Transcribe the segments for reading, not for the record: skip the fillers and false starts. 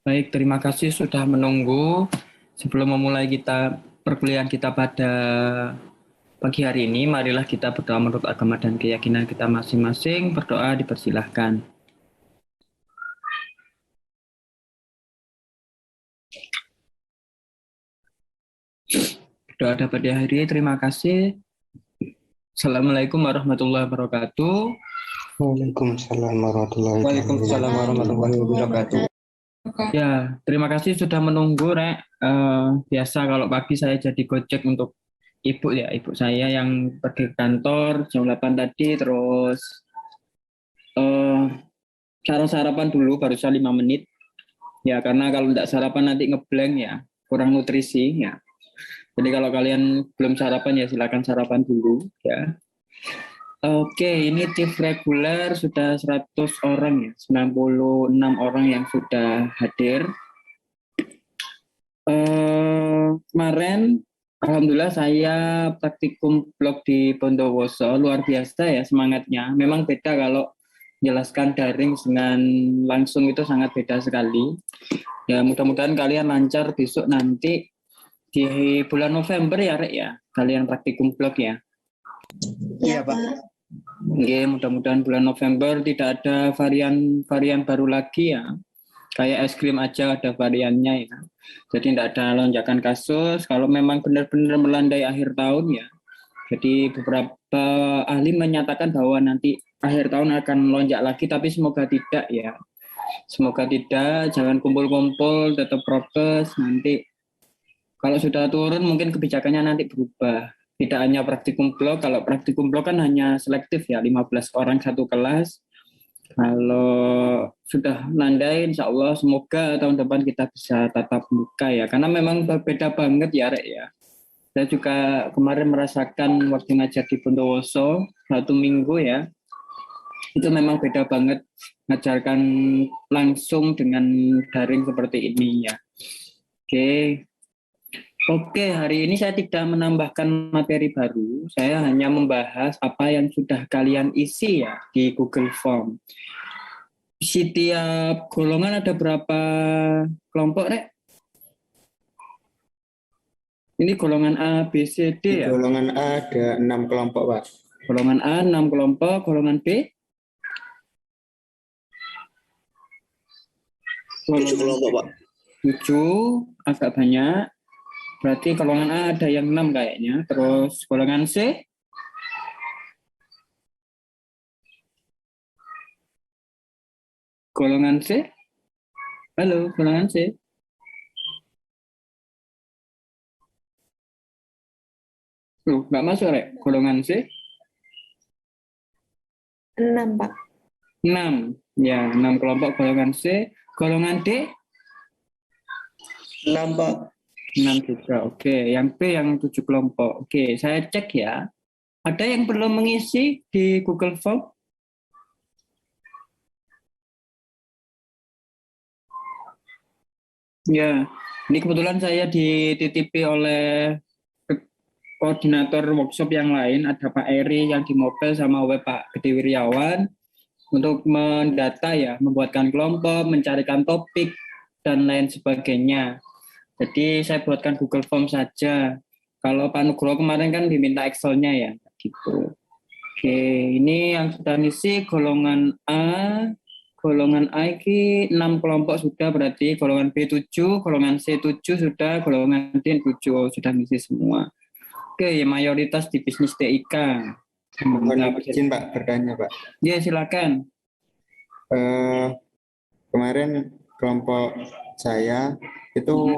Baik, terima kasih sudah menunggu. Sebelum memulai perkuliahan kita pada pagi hari ini, marilah kita berdoa menurut agama dan keyakinan kita masing-masing. Berdoa dipersilahkan. Berdoa dapat dihadiri. Terima kasih. Assalamualaikum warahmatullahi wabarakatuh. Waalaikumsalam warahmatullahi Waalaikumsalam warahmatullahi wabarakatuh. Ya, terima kasih sudah menunggu, Rek. Biasa kalau pagi saya jadi gojek untuk ibu ya, ibu saya yang pergi ke kantor jam 8 tadi, terus eh, sarapan dulu barusan 5 menit. Ya, karena kalau tidak sarapan nanti ngeblank ya, kurang nutrisi ya. Jadi kalau kalian belum sarapan ya silakan sarapan dulu ya. Oke, ini tim reguler sudah 100 orang ya, 96 orang yang sudah hadir. Kemarin alhamdulillah saya praktikum blog di Bondowoso, luar biasa ya semangatnya. Memang beda kalau jelaskan daring dengan langsung, itu sangat beda sekali. Ya mudah-mudahan kalian lancar besok nanti di bulan November ya Rek ya, kalian praktikum blog ya. Iya Pak. Oke, mudah-mudahan bulan November tidak ada varian baru lagi ya. Kayak es krim aja ada variannya ya. Jadi tidak ada lonjakan kasus. Kalau memang benar-benar melandai akhir tahun ya. Jadi beberapa ahli menyatakan bahwa nanti akhir tahun akan lonjak lagi, tapi semoga tidak ya. Semoga tidak, jangan kumpul-kumpul, tetap prokes. Nanti kalau sudah turun mungkin kebijakannya nanti berubah. Tidak hanya praktikum blok, kalau praktikum blok kan hanya selektif ya, 15 orang satu kelas. Kalau sudah landai, insya Allah semoga tahun depan kita bisa tatap muka ya. Karena memang berbeda banget ya Rek ya. Saya juga kemarin merasakan waktu ngajar di Bondowoso 1 minggu ya. Itu memang beda banget ngajarkan langsung dengan daring seperti ini ya. Oke, hari ini saya tidak menambahkan materi baru. Saya hanya membahas apa yang sudah kalian isi ya di Google Form. Setiap golongan ada berapa kelompok, Rek? Ini golongan A, B, C, D ya? Golongan A ada 6 kelompok, Pak. Golongan A 6 kelompok, golongan B? 7 kelompok Pak. 7, agak banyak. Berarti golongan A ada yang 6 kayaknya. Terus golongan C? Golongan C? Halo, golongan C? Loh, nggak masuk, Rek? Golongan C? 6, Pak. 6. Ya, 6 kelompok golongan C. Golongan D? 6 Pak. 6 juga. Oke, yang B yang 7 kelompok. Oke, saya cek ya. Ada yang perlu mengisi di Google Form? Ya, ini kebetulan saya dititipi oleh koordinator workshop yang lain. Ada Pak Eri yang di Mobile sama Pak Gede Wiryawan untuk mendata ya, membuatkan kelompok, mencarikan topik, dan lain sebagainya. Jadi saya buatkan Google Form saja. Kalau Pak Nugroho kemarin kan diminta Excel-nya ya, gitu. Oke, ini yang sudah ngisi golongan A. Golongan A ini 6 kelompok sudah, berarti golongan B 7, golongan C 7 sudah, golongan D 7 sudah ngisi semua. Oke, mayoritas di bisnis TIK. Mohon izin Pak bertanya Pak. Ya, silakan. Kemarin kelompok saya itu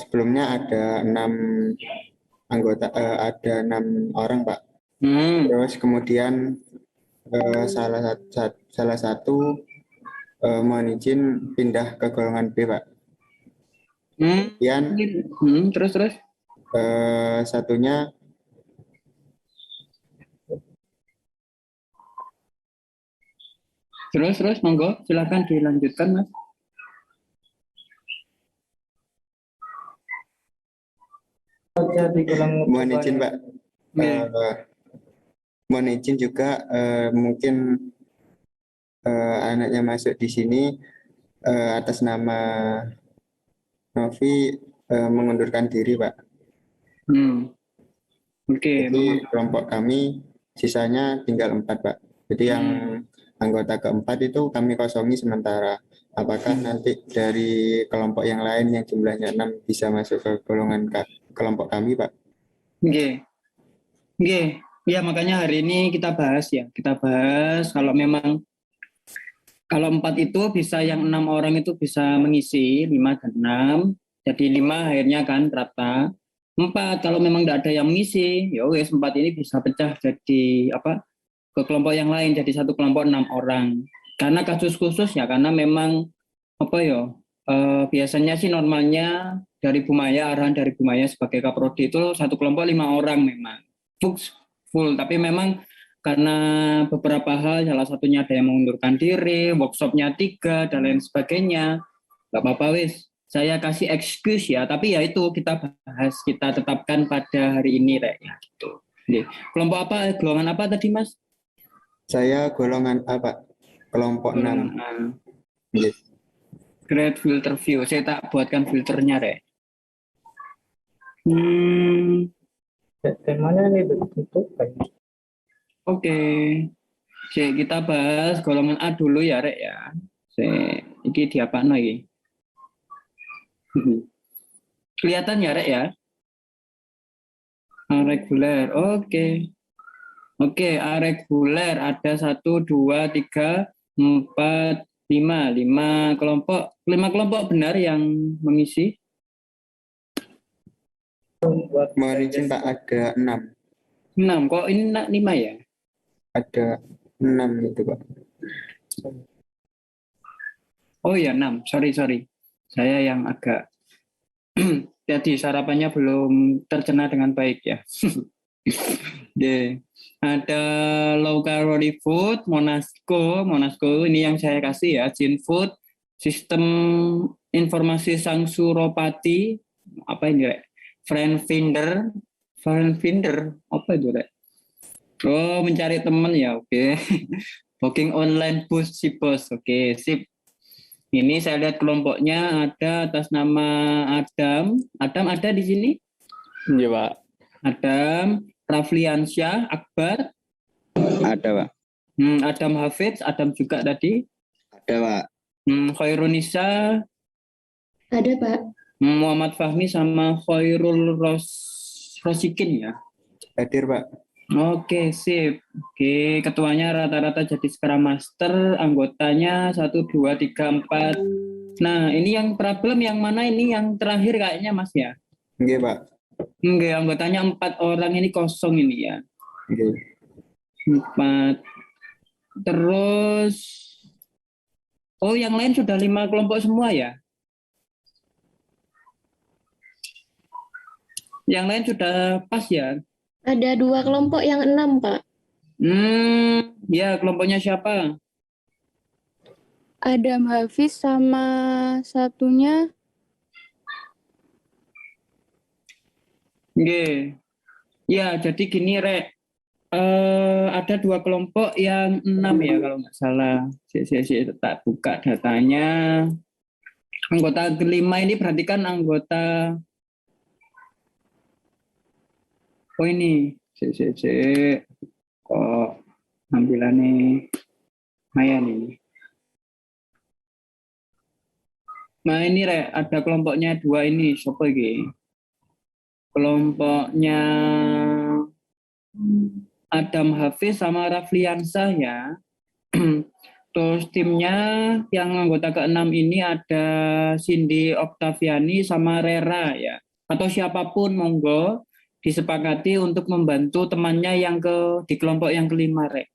sebelumnya ada 6 anggota, ada 6 orang Pak. Terus kemudian salah satu mohon izin pindah ke golongan B Pak. Kemudian terus satunya Terus, monggo, silakan dilanjutkan, Mas. Mohon izin, Pak. Mohon izin juga, mungkin anaknya masuk di sini. atas nama Novi mengundurkan diri, Pak. Hmm. Oke, Jadi kelompok kami sisanya tinggal 4, Pak. Jadi yang anggota keempat itu kami kosongi sementara. Apakah nanti dari kelompok yang lain yang jumlahnya 6 bisa masuk ke golongan kelompok kami, Pak? oke, oke. Ya makanya hari ini kita bahas ya. Kita bahas kalau 4 itu bisa yang 6 orang itu bisa mengisi 5 dan 6. Jadi 5 akhirnya kan rata. 4 kalau memang tidak ada yang mengisi, ya wes 4 ini bisa pecah jadi apa? Ke kelompok yang lain jadi satu kelompok 6 orang. Karena kasus khusus ya karena memang apa ya? Biasanya sih normalnya dari Bumaya arahan dari Bumaya sebagai kaprodi itu satu kelompok 5 orang memang full tapi memang karena beberapa hal salah satunya ada yang mengundurkan diri, workshopnya 3 dan lain sebagainya, nggak apa-apa wis saya kasih excuse ya, tapi ya itu kita bahas, kita tetapkan pada hari ini Rek ya gitu. Oke. Kelompok apa, golongan apa tadi Mas? Saya golongan A, Pak. Kelompok 6. Yes. Great filter view, saya tak buatkan filternya Rek. Temanya ini bentuk Oke. Oke, kita bahas golongan A dulu ya Rek ya. Iki diapakno iki? Kelihatan ya Rek ya? A reguler, oke. Oke, A reguler ada 1, 2, 3, 4, 5. 5 kelompok. 5 kelompok benar yang mengisi? Mohon izin, Pak, ada 6. 6, kok ini 5 ya? Ada 6 itu, Pak. Oh ya 6, sorry. Saya yang agak jadi sarapannya belum tercerna dengan baik ya. Ada low calorie food, Monasco ini yang saya kasih ya, Jin Food, sistem informasi Sangsuropati, apa ini Rek? Friend Finder, apa itu Rek? Oh, mencari teman ya, oke. Booking online bus si bos, oke, sip. Ini saya lihat kelompoknya ada atas nama Adam. Adam ada di sini? Iya, Pak. Adam, Rafliansyah, Akbar. Ada, Pak. Adam Hafidz, Adam juga tadi. Ada, Pak. Khairunisa. Ada, Pak. Muhammad Fahmi sama Khairul Rosikin ya. Hadir, Pak. Oke, sip. Oke, ketuanya rata-rata jadi Scrum Master, anggotanya 1, 2, 3, 4. Nah, ini yang problem yang mana ini yang terakhir kayaknya Mas ya? Oke, Pak. Enggak, anggotanya 4 orang ini kosong ini ya. Oke. 4. Terus, oh yang lain sudah 5 kelompok semua ya? Yang lain sudah pas ya? Ada 2 kelompok yang 6, Pak. Ya kelompoknya siapa? Adam Hafiz sama satunya Oke. Ya, jadi gini Rek. Ada 2 kelompok yang 6 ya kalau nggak salah. Saya tak buka datanya. Anggota kelima ini berarti kan anggota. Oh ini. Kok tampilannya lumayan ini. Nah ini Rek, ada kelompoknya 2 ini. Siapa ini? Kelompoknya Adam Hafiz sama Rafliansah ya. Terus timnya yang anggota ke-6 ini ada Cindy Oktaviani sama Rera ya. Atau siapapun monggo disepakati untuk membantu temannya yang di kelompok yang kelima Rek.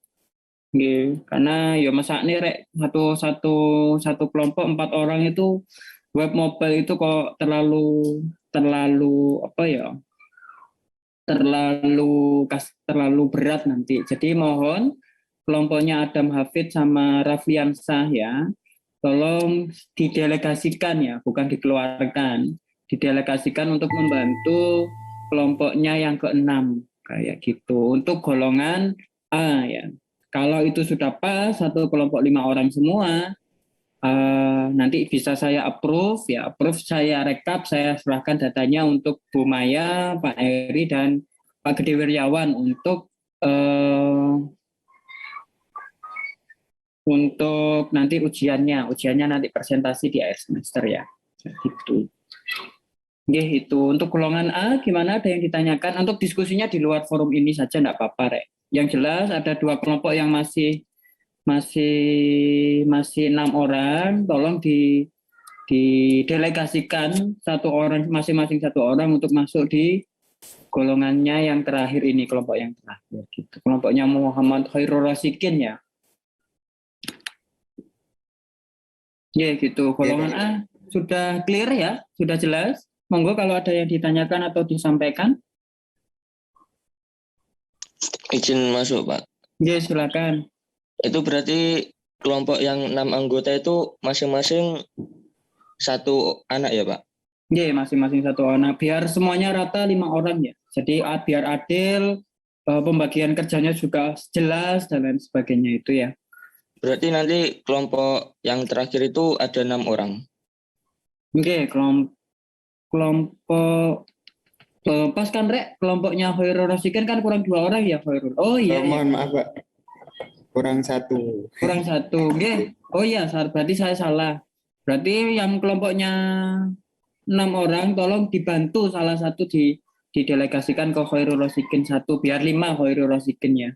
Karena ya masak nih Rek, satu kelompok 4 orang itu web mobile itu kok terlalu apa ya? Terlalu berat nanti. Jadi mohon kelompoknya Adam Hafid sama Rafliansah ya, tolong didelegasikan ya, bukan dikeluarkan. Didelegasikan untuk membantu kelompoknya yang ke-6 kayak gitu. Untuk golongan A ya. Kalau itu sudah pas, satu kelompok 5 orang semua, nanti bisa saya approve ya, approve saya rekap, saya serahkan datanya untuk Bu Maya, Pak Heri dan Pak Gede Wirjawan untuk nanti ujiannya nanti presentasi di akhir semester ya. Gitu. Oke, itu untuk golongan A gimana, ada yang ditanyakan? Untuk diskusinya di luar forum ini saja enggak apa-apa, Rek. Yang jelas ada 2 kelompok yang masih 6 orang, tolong didelegasikan 1 orang masing-masing 1 orang untuk masuk di golongannya yang terakhir ini, kelompok yang terakhir gitu. Kelompoknya Muhammad Khairul Rasikin ya. Ya gitu, golongan A sudah clear ya, sudah jelas. Monggo kalau ada yang ditanyakan atau disampaikan. Izin masuk, Pak. Ya, silakan. Itu berarti kelompok yang 6 anggota itu masing-masing 1 anak ya, Pak? Ya, masing-masing 1 anak. Biar semuanya rata 5 orang ya. Jadi biar adil, pembagian kerjanya juga jelas dan lain sebagainya itu ya. Berarti nanti kelompok yang terakhir itu ada 6 orang. Oke, kelompok pas kan, Rek, kelompoknya Khairul Rasikin kan kurang 2 orang ya, Khairul. Oh iya. Mohon maaf, Pak. Kurang 1. Kurang 1. Oke. Oh iya, berarti saya salah. Berarti yang kelompoknya 6 orang tolong dibantu salah satu didelegasikan ke Khairul Rasikin 1 biar 5 Khairul Rasikin ya.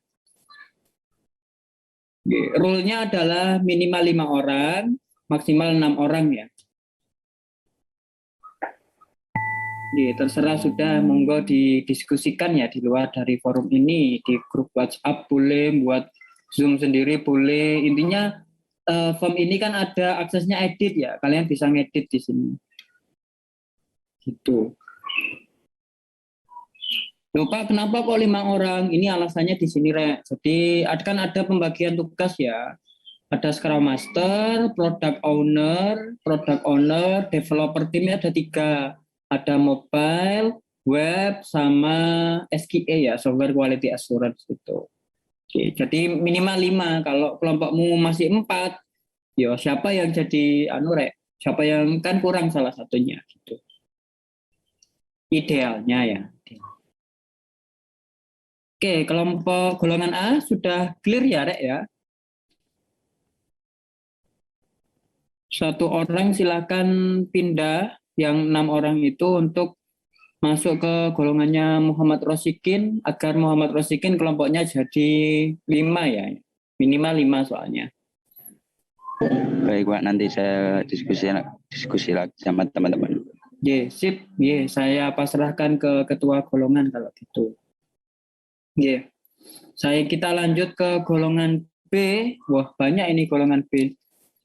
Rule-nya adalah minimal 5 orang, maksimal 6 orang ya. Terserah sudah, monggo didiskusikan ya di luar dari forum ini, di grup WhatsApp boleh, buat Zoom sendiri boleh. Intinya form ini kan ada aksesnya edit ya, kalian bisa ngedit di sini. Gitu. Loh Pak, kenapa kok 5 orang? Ini alasannya di sini, Rek. Jadi kan ada pembagian tugas ya. Ada Scrum Master, Product Owner, Developer Team-nya ada 3. Ada mobile, web, sama SQA ya, Software Quality Assurance itu. Oke, jadi minimal 5. Kalau kelompokmu masih 4, ya siapa yang jadi Rek? Siapa yang kan kurang salah satunya gitu. Idealnya ya. Oke, kelompok golongan A sudah clear ya, Rek ya? 1 orang silakan pindah yang 6 orang itu untuk masuk ke golongannya Muhammad Rosikin agar Muhammad Rosikin kelompoknya jadi 5 ya. Minimal 5 soalnya. Baik, Pak, nanti saya diskusi lagi sama teman-teman. Sip. Saya pasrahkan ke ketua golongan kalau gitu. Kita lanjut ke golongan B. Wah, banyak ini golongan B.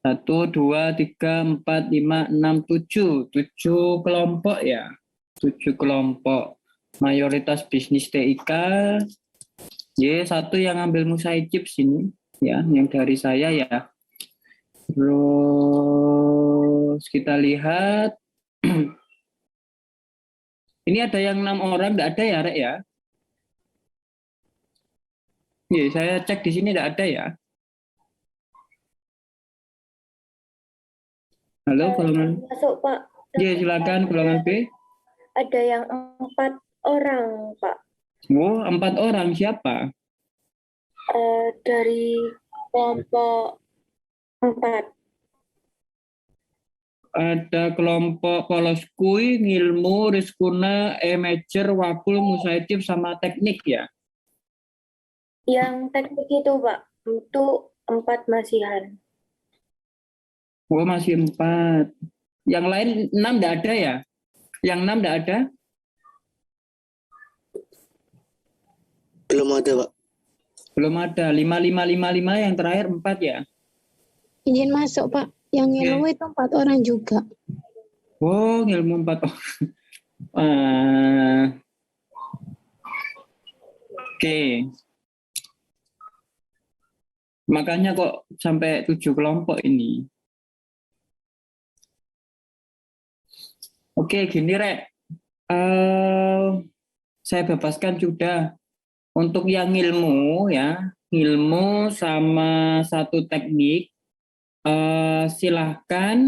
1, 2, 3, 4, 5, 6, 7. 7 kelompok ya. 7 kelompok. Mayoritas bisnis TIK. 1 yang ambil Musaicip sini. Ya, yang dari saya ya. Terus kita lihat. Ini ada yang 6 orang, enggak ada ya, Rek ya? Saya cek di sini enggak ada ya. Halo, golongan. Masuk, Pak. Silakan golongan B. Ada yang 4 orang, Pak. Oh, 4 orang. Siapa? Dari kelompok 4. Ada kelompok Koloskui, Ngilmu, Rizkuna, Major, Wakul, Musaicip, sama teknik ya? Yang teknik itu, Pak. Itu 4 masihan. Oh, masih 4. Yang lain 6 enggak ada ya? Yang 6 enggak ada? Belum ada, Pak. Belum ada. 5, 5, 5, 5 yang terakhir 4 ya? Izin masuk, Pak. Yang ilmu itu 4 orang juga. Oh, ilmu 4 orang. Oke. Makanya kok sampai 7 kelompok ini. Oke, gini, Rek. Saya bebaskan sudah. Untuk yang ilmu ya, ilmu sama 1 teknik, silahkan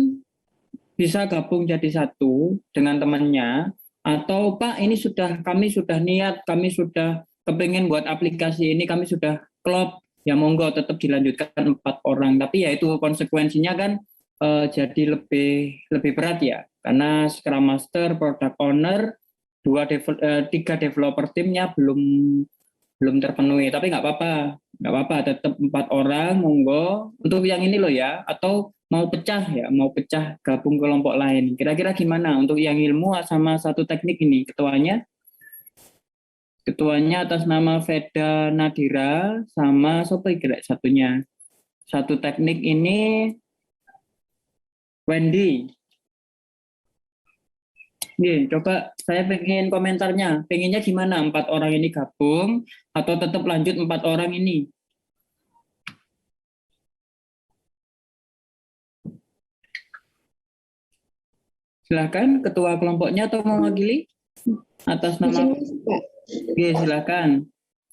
bisa gabung jadi satu dengan temannya, atau Pak ini kami sudah niat, kami sudah kepingin buat aplikasi ini, kami sudah klop, ya monggo tetap dilanjutkan 4 orang. Tapi ya itu konsekuensinya kan jadi lebih berat ya, karena Scrum Master, Product Owner, 3 developer timnya belum terpenuhi. Tapi nggak apa-apa, tetap 4 orang, monggo. Untuk yang ini loh ya, atau mau pecah gabung kelompok lain. Kira-kira gimana untuk yang ilmu sama satu teknik ini? Ketuanya atas nama Veda Nadira sama siapa kira satunya? Satu teknik ini Wendy. Nih, coba saya pengen komentarnya. Pengennya gimana? 4 orang ini gabung atau tetap lanjut 4 orang ini? Silakan ketua kelompoknya atau mewakili atas nama. Izin masuk, Pak. Oke, silakan.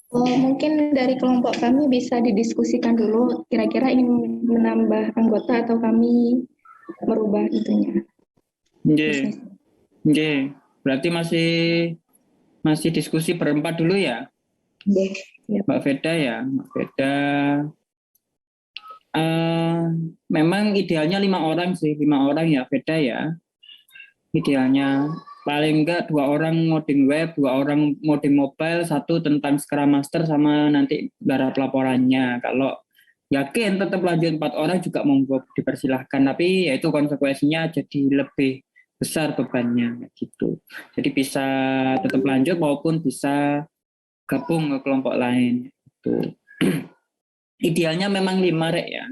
Mungkin dari kelompok kami bisa didiskusikan dulu, kira-kira ingin menambah anggota atau kami merubah itunya. Oke. Oke. Berarti masih diskusi berempat dulu ya? Oke. Mbak Veda ya, Mbak Veda. Memang idealnya 5 orang sih, 5 orang ya Veda ya. Idealnya paling enggak 2 orang ngoding web, 2 orang ngoding mobile, 1 tentang Scrum Master sama nanti garap laporannya. Kalau yakin tetap lanjut 4 orang juga monggo dipersilahkan, tapi ya itu konsekuensinya jadi lebih besar bebannya gitu. Jadi bisa tetap lanjut maupun bisa gabung ke kelompok lain itu. Idealnya memang 5 rek ya.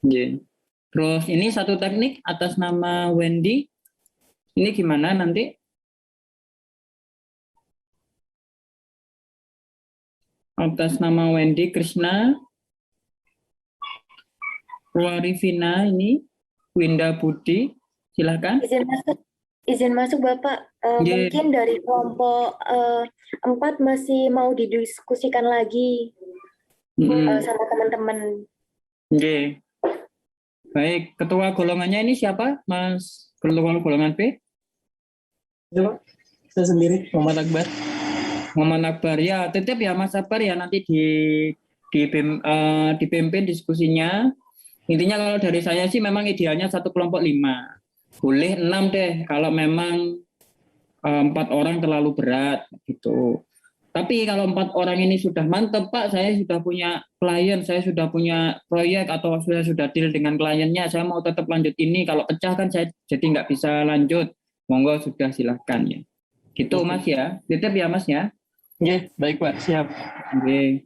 Yeah. Terus ini satu teknik atas nama Wendy. Ini gimana nanti? Atas nama Wendy Krishna, Warifina ini, Winda Budi, silakan. Izin masuk Bapak. Yeah. Mungkin dari kelompok 4 masih mau didiskusikan lagi sama teman-teman. Oke. Baik, ketua golongannya ini siapa, Mas? Ketua golongan B? Ya, Pak. Saya sendiri, Muhammad Akbar. Muhammad Akbar ya, titip ya Mas Akbar ya, nanti dipimpin diskusinya. Intinya kalau dari saya sih memang idealnya satu kelompok 5. Boleh 6 deh kalau memang 4 orang terlalu berat gitu. Tapi kalau 4 orang ini sudah mantep Pak, saya sudah punya klien, saya sudah punya proyek atau saya sudah deal dengan kliennya, saya mau tetap lanjut ini. Kalau pecah kan saya jadi nggak bisa lanjut. Monggo sudah silahkan ya. Gitu Mas ya. Titip ya Mas ya. Oke, baik Pak, siap. Oke.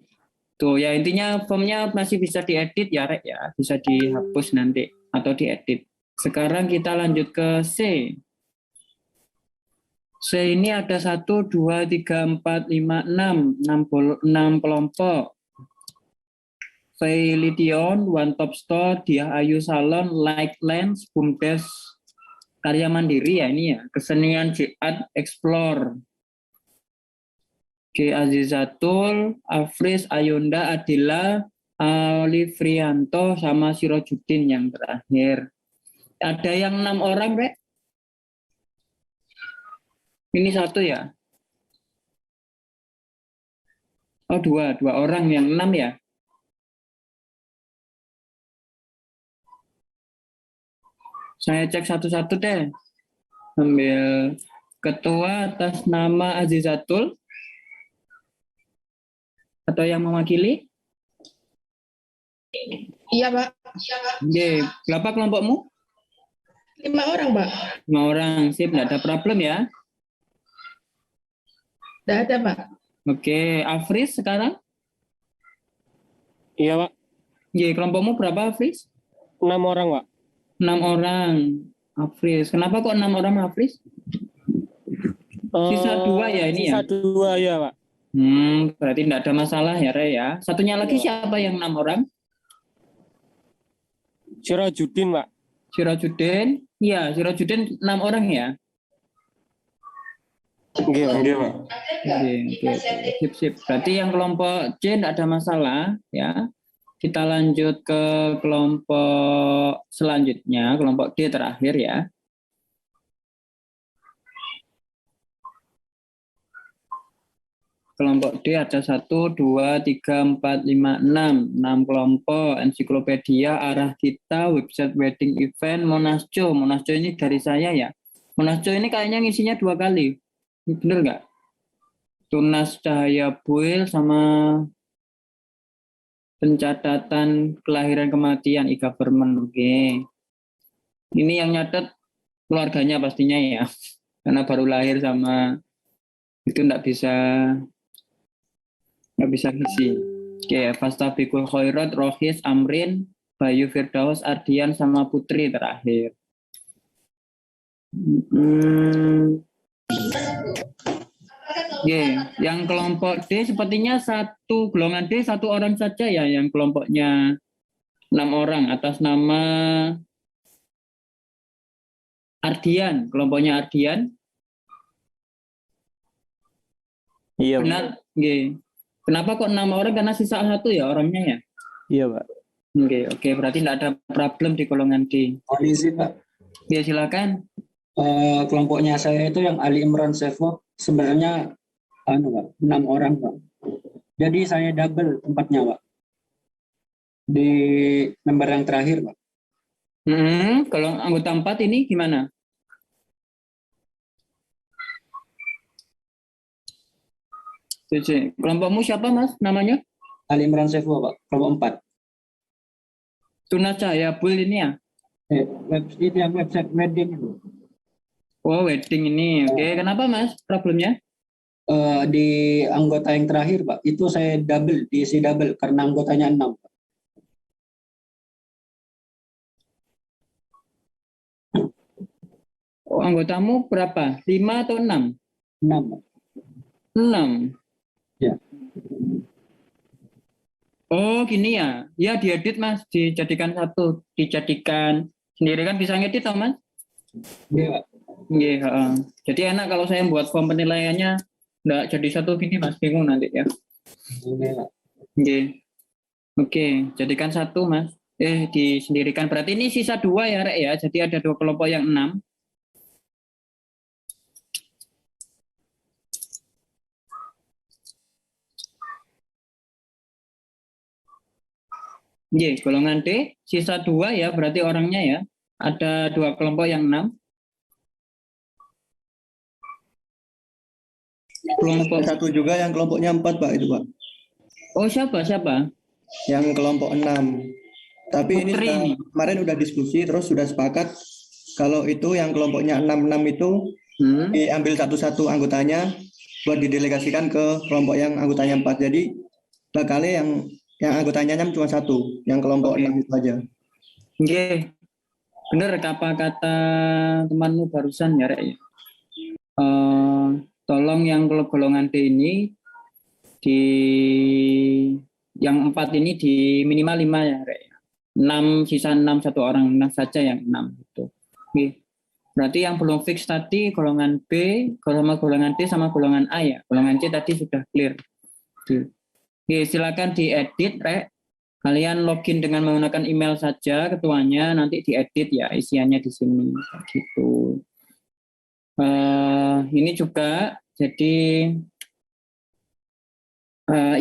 Tuh ya intinya formnya masih bisa diedit ya Rek ya. Bisa dihapus nanti atau diedit. Sekarang kita lanjut ke C. C ini ada 1, 2, 3, 4, 5, 6 kelompok. Feilition, One Top Store, Diah Ayu Salon, Like Lens, Bumdes, karya mandiri ya ini ya. Kesenian Jihad Explore. G. Azizatul, Afris, Ayunda, Adila, Alifrianto, sama Sirojudin yang terakhir. Ada yang 6 orang, Rek? Ini 1 ya? Oh 2 orang yang 6 ya? Saya cek satu-satu deh. Ambil ketua atas nama Azizatul. Atau yang mewakili? Iya, Pak. Oke, berapa kelompokmu? 5 orang, Pak. 5 orang, sip, nggak ada problem ya? Tidak ada, Pak. Oke, Afris sekarang? Iya Pak, Oke, kelompokmu berapa Afris? 6 orang Pak. 6 orang. Afris, kenapa kok 6 orang Afris? Sisa 2 ya ini ya? Sisa 2 ya Pak. Berarti tidak ada masalah ya Rey ya. Satunya lagi siapa yang 6 orang? Sirojudin Pak. Sirojudin. Iya, Sirojudin 6 orang ya. Oke Pak. Oke. Sip. Berarti yang kelompok C tidak ada masalah ya. Kita lanjut ke kelompok selanjutnya, kelompok D terakhir ya. Kelompok D ada 1, 2, 3, 4, 5, 6. 6 kelompok, ensiklopedia, arah kita, website wedding event, Monasco. Monasco ini dari saya ya. Monasco ini kayaknya ngisinya 2 kali. Bener nggak? Tunas Cahaya Buil sama pencatatan kelahiran kematian e-government. Oke. Ini yang nyatet keluarganya pastinya ya. Karena baru lahir sama itu nggak bisa ngisi. Oke, Fastabikul Khairat, Rohis, Amrin, Bayu Firdaus, Ardian sama Putri terakhir. Oke, yang kelompok D sepertinya satu golongan D 1 orang saja ya, yang kelompoknya 6 orang atas nama Ardian, kelompoknya Ardian. Iya, Pak. Benar? Oke. Kenapa kok 6 orang? Karena sisa 1 ya orangnya ya? Iya, Pak. Oke, berarti tidak ada problem di golongan D. Kondisi Pak, Ya silakan. kelompoknya saya itu yang Ali Imran Sevo sebenarnya Pak, 6 orang Pak. Jadi saya double tempatnya Pak. Di lembar yang terakhir Pak. Kalau anggota 4 ini gimana? Kelompokmu siapa Mas namanya? Ali Imran Sevo Pak, kelompok 4. Tunas Cahaya Buil ini ya? Itu yang website wedding itu. Oh wedding ini, oke. Kenapa Mas problemnya? Di anggota yang terakhir Pak, itu saya diisi double karena anggotanya 6 Pak. Oh anggotamu berapa? 5 atau 6? 6 Pak. 6. Ya. Oh gini ya, ya diedit Mas, dijadikan 1, dijadikan sendiri kan bisa ngedit toh Mas? Iya Pak. Iya, jadi enak kalau saya buat form penilaiannya enggak jadi 1 gini Mas, bingung nanti ya. Iya Pak. Oke, jadikan 1 Mas. Disendirikan, berarti ini sisa 2 ya Rek ya, jadi ada 2 kelompok yang 6. Golongan D, sisa 2 ya, berarti orangnya ya. Ada 2 kelompok yang 6. Kelompok 1 juga yang kelompoknya 4 Pak itu Pak. Oh siapa? Yang kelompok 6. Tapi Putri ini. Kemarin udah diskusi terus sudah sepakat kalau itu yang kelompoknya 66 itu diambil satu-satu anggotanya buat didelegasikan ke kelompok yang anggotanya 4. Jadi bakalnya yang anggotanya 6 cuma 1, yang kelompok 6 itu aja. Oke. Benar apa kata temanmu barusan ya Rek ya. Tolong yang golongan D ini yang 4 ini di minimal 5 ya Rek. 6 sisa 6 1 orang 6 saja yang 6 gitu. Oke. Berarti yang belum fix tadi golongan B, golongan D sama golongan A ya. Golongan C tadi sudah clear. Oke, silakan diedit Rek. Kalian login dengan menggunakan email saja ketuanya, nanti diedit ya isiannya di sini gitu. Ini juga jadi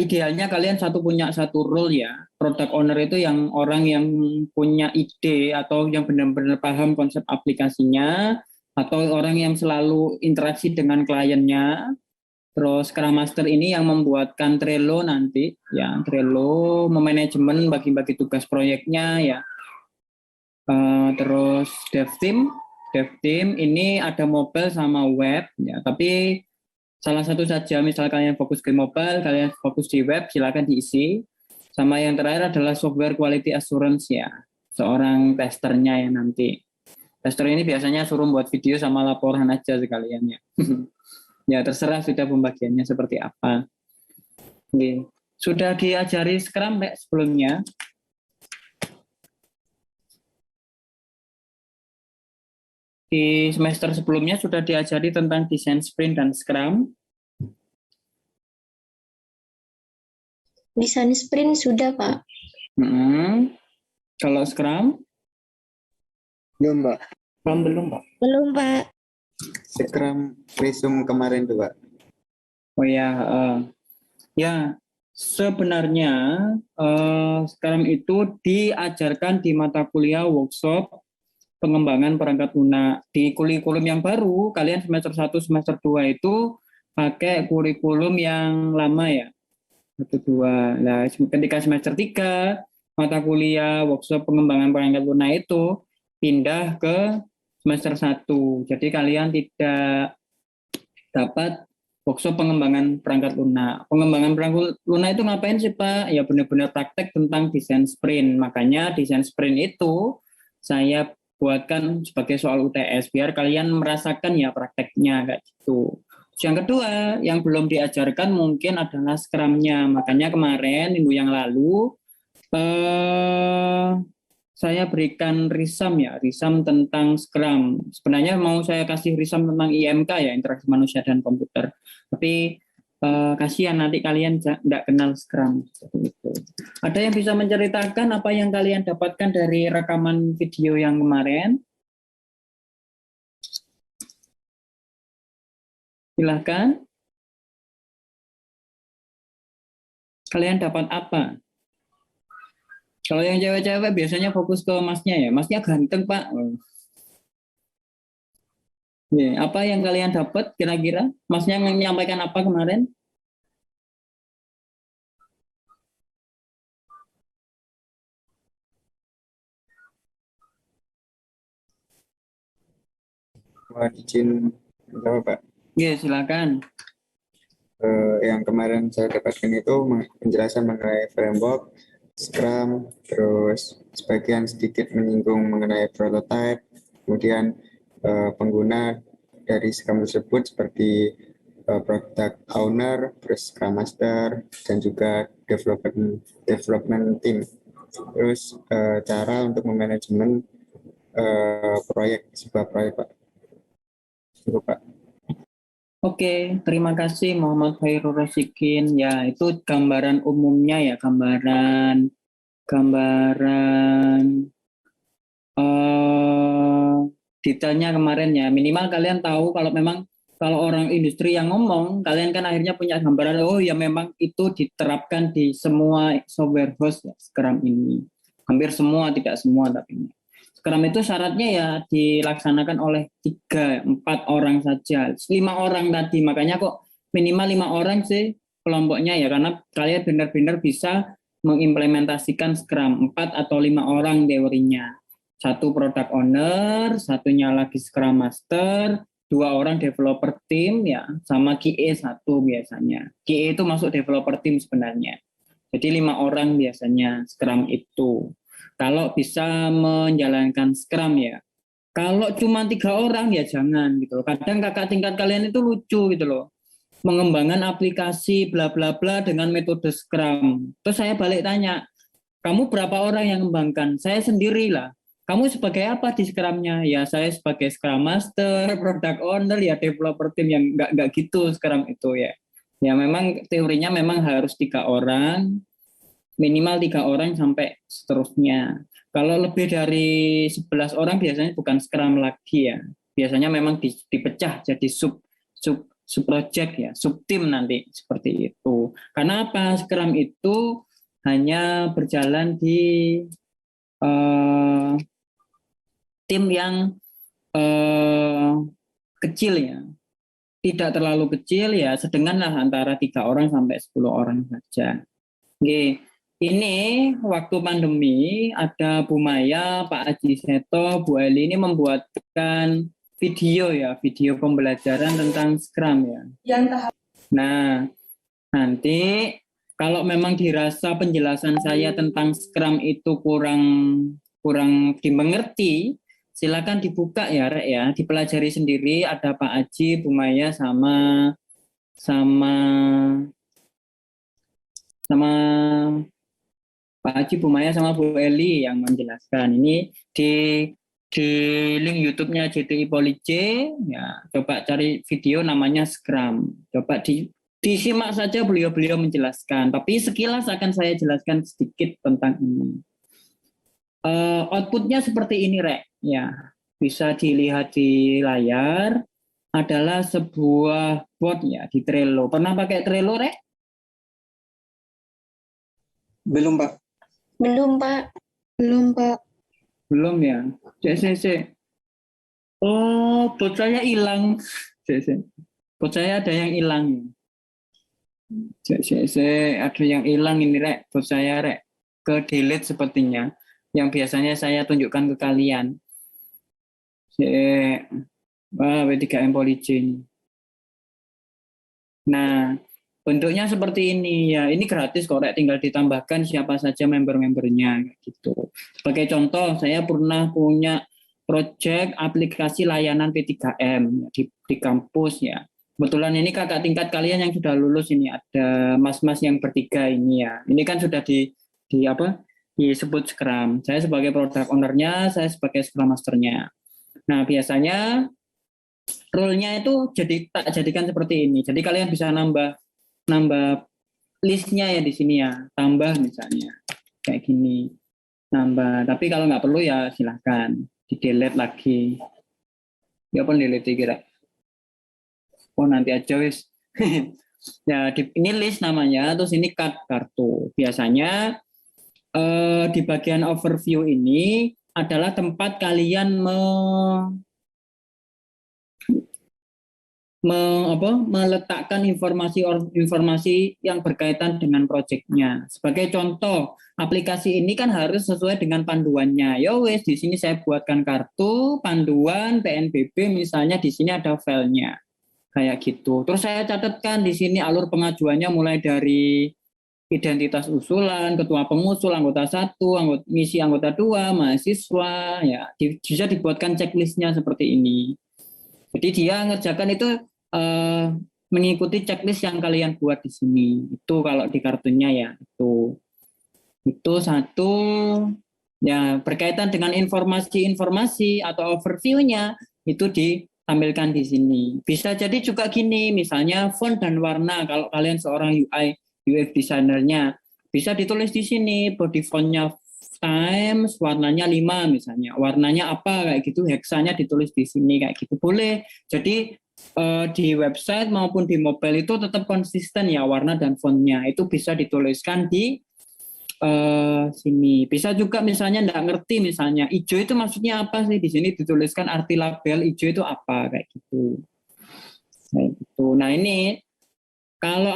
idealnya kalian punya satu role ya. Product owner itu yang orang yang punya ide atau yang benar-benar paham konsep aplikasinya, atau orang yang selalu interaksi dengan kliennya. Terus Scrum Master ini yang membuatkan Trello nanti ya, Trello memanajemen bagi-bagi tugas proyeknya ya. Terus dev team ini ada mobile sama web ya, tapi salah satu saja, misal kalian fokus ke mobile, kalian fokus di web, silakan diisi. Sama yang terakhir adalah software quality assurance ya, seorang testernya ya nanti. Tester ini biasanya suruh buat video sama laporan aja sekalian ya. Ya terserah sudah pembagiannya seperti apa. Oke. Sudah diajari Scrum sebelumnya? Di semester sebelumnya sudah diajari tentang desain sprint dan Scrum? Desain sprint sudah Pak. Kalau Scrum? Belum, Pak. Belum, Pak. Belum, Pak. Scrum resume kemarin tuh, Pak. Oh ya, ya sebenarnya Scrum itu diajarkan di mata kuliah workshop pengembangan perangkat lunak. Di kurikulum yang baru, kalian semester 1, semester 2 itu pakai kurikulum yang lama ya. 1, 2. Nah, ketika semester 3, mata kuliah workshop pengembangan perangkat lunak itu pindah ke semester 1. Jadi kalian tidak dapat workshop pengembangan perangkat lunak. Pengembangan perangkat lunak itu ngapain sih, Pak? Ya benar-benar praktek tentang desain sprint. Makanya desain sprint itu saya buatkan sebagai soal UTS biar kalian merasakan ya prakteknya kayak gitu. Yang kedua, yang belum diajarkan mungkin adalah Scrum-nya. Makanya kemarin minggu yang lalu saya berikan risam tentang Scrum. Sebenarnya mau saya kasih risam tentang IMK ya, interaksi manusia dan komputer. Tapi kasihan nanti kalian tidak kenal Scrum. Ada yang bisa menceritakan apa yang kalian dapatkan dari rekaman video yang kemarin? Silahkan. Kalian dapat apa? Kalau yang cewek-cewek biasanya fokus ke masnya ya. Masnya ganteng, Pak. Ya, apa yang kalian dapat kira-kira? Masnya menyampaikan apa kemarin? Mohon izin menjawab, Pak. Ya, silakan. Yang kemarin saya dapatkan itu penjelasan mengenai framework, Scrum, terus sebagian sedikit menyinggung mengenai prototype, kemudian pengguna dari Scrum tersebut seperti product owner, terus Scrum Master, dan juga development team. Terus cara untuk memanajemen sebuah proyek, Pak. Cukup, Pak. Oke, terima kasih Muhammad Khairul Rasikin. Ya, itu gambaran umumnya ya, gambaran detailnya kemarin ya. Minimal kalian tahu kalau orang industri yang ngomong, kalian kan akhirnya punya gambaran, oh ya memang itu diterapkan di semua software host ya, Scrum ini. Hampir semua, tidak semua tapi. Scrum itu syaratnya ya dilaksanakan oleh 3-4 orang saja, 5 orang tadi, makanya kok minimal 5 orang sih kelompoknya ya, karena kalian benar-benar bisa mengimplementasikan Scrum 4 atau 5 orang teorinya. 1 product owner, 1-nya lagi Scrum Master, 2 orang developer team ya, sama QA 1 biasanya. QA itu masuk developer team sebenarnya. Jadi 5 orang biasanya Scrum itu. Kalau bisa menjalankan Scrum ya. Kalau cuma 3 orang ya jangan gitu. Kadang kakak tingkat kalian itu lucu gitu loh. Mengembangkan aplikasi bla bla bla dengan metode Scrum. Terus saya balik tanya, kamu berapa orang yang mengembangkan? Saya sendirilah. Kamu sebagai apa di Scrum-nya? Ya saya sebagai Scrum Master, Product Owner, ya developer team yang nggak gitu Scrum itu ya. Ya memang teorinya memang harus 3 orang, minimal 3 orang sampai seterusnya. Kalau lebih dari 11 orang biasanya bukan Scrum lagi ya. Biasanya memang dipecah jadi sub project ya, sub tim nanti seperti itu. Karena apa? Scrum itu hanya berjalan di tim yang kecil ya. Tidak terlalu kecil ya, sedangkan lah antara 3 orang sampai 10 orang saja. Oke. Ini waktu pandemi ada Bu Maya, Pak Aji Seto, Bu Eli ini membuatkan video ya, video pembelajaran tentang Scrum ya. Nah, nanti kalau memang dirasa penjelasan saya tentang Scrum itu kurang dimengerti, silakan dibuka ya, Rek ya, dipelajari sendiri. Ada Pak Aji, Bu Maya sama Pak Haji, Bu Maya, sama Bu Eli yang menjelaskan. Ini di link YouTube-nya JTI Police, ya, coba cari video namanya Scrum. Coba Disimak saja beliau-beliau menjelaskan, tapi sekilas akan saya jelaskan sedikit tentang ini. Outputnya seperti ini, Rek. Ya, bisa dilihat di layar. Adalah sebuah bot ya di Trello. Pernah pakai Trello, Rek? Belum, Pak. Belum, Pak. Belum, Pak. Belum ya. Cek. Oh, bot saya hilang. Cek. Bot saya ada yang hilang. Cek. Ada yang hilang ini, Rek. Bot saya, Rek. Ke delete sepertinya. Yang biasanya saya tunjukkan ke kalian. Cek. Wah, W3M Polychain. Nah, bentuknya seperti ini ya. Ini gratis kok, Rek. Tinggal ditambahkan siapa saja member-membernya gitu. Sebagai contoh, saya pernah punya proyek aplikasi layanan P3M di kampus ya. Kebetulan ini kakak tingkat kalian yang sudah lulus ini, ada mas-mas yang bertiga ini ya. Ini kan sudah disebut Scrum. Saya sebagai product owner-nya, saya sebagai Scrum Master-nya. Nah, biasanya role-nya itu tak jadikan seperti ini. Jadi kalian bisa nambah list-nya ya di sini ya. Tambah misalnya kayak gini. Nambah. Tapi kalau nggak perlu ya silahkan di-delete lagi. Ya pun delete kira. Oh nanti aja wis. Ya ini list namanya. Terus ini kartu. Biasanya di bagian overview ini adalah tempat kalian meletakkan informasi yang berkaitan dengan proyeknya. Sebagai contoh, aplikasi ini kan harus sesuai dengan panduannya. Ya wes, di sini saya buatkan kartu, panduan, PNBP, misalnya di sini ada filenya. Kayak gitu. Terus saya catatkan di sini alur pengajuannya mulai dari identitas usulan, ketua pengusul, anggota 1, ngisi anggota 2, mahasiswa, ya bisa dibuatkan checklistnya seperti ini. Jadi dia ngerjakan itu mengikuti checklist yang kalian buat di sini. Itu kalau di kartunya ya itu satu ya berkaitan dengan informasi atau overview-nya itu ditampilkan di sini. Bisa jadi juga gini, misalnya font dan warna. Kalau kalian seorang UI UX designer-nya bisa ditulis di sini body font-nya Times, warnanya 5 misalnya. Warnanya apa kayak gitu, heksanya ditulis di sini kayak gitu. Boleh. Jadi di website maupun di mobile itu tetap konsisten ya warna dan fontnya. Itu bisa dituliskan di sini. Bisa juga misalnya nggak ngerti misalnya hijau itu maksudnya apa sih, di sini dituliskan arti label hijau itu apa kayak gitu. Kayak gitu. Nah ini kalau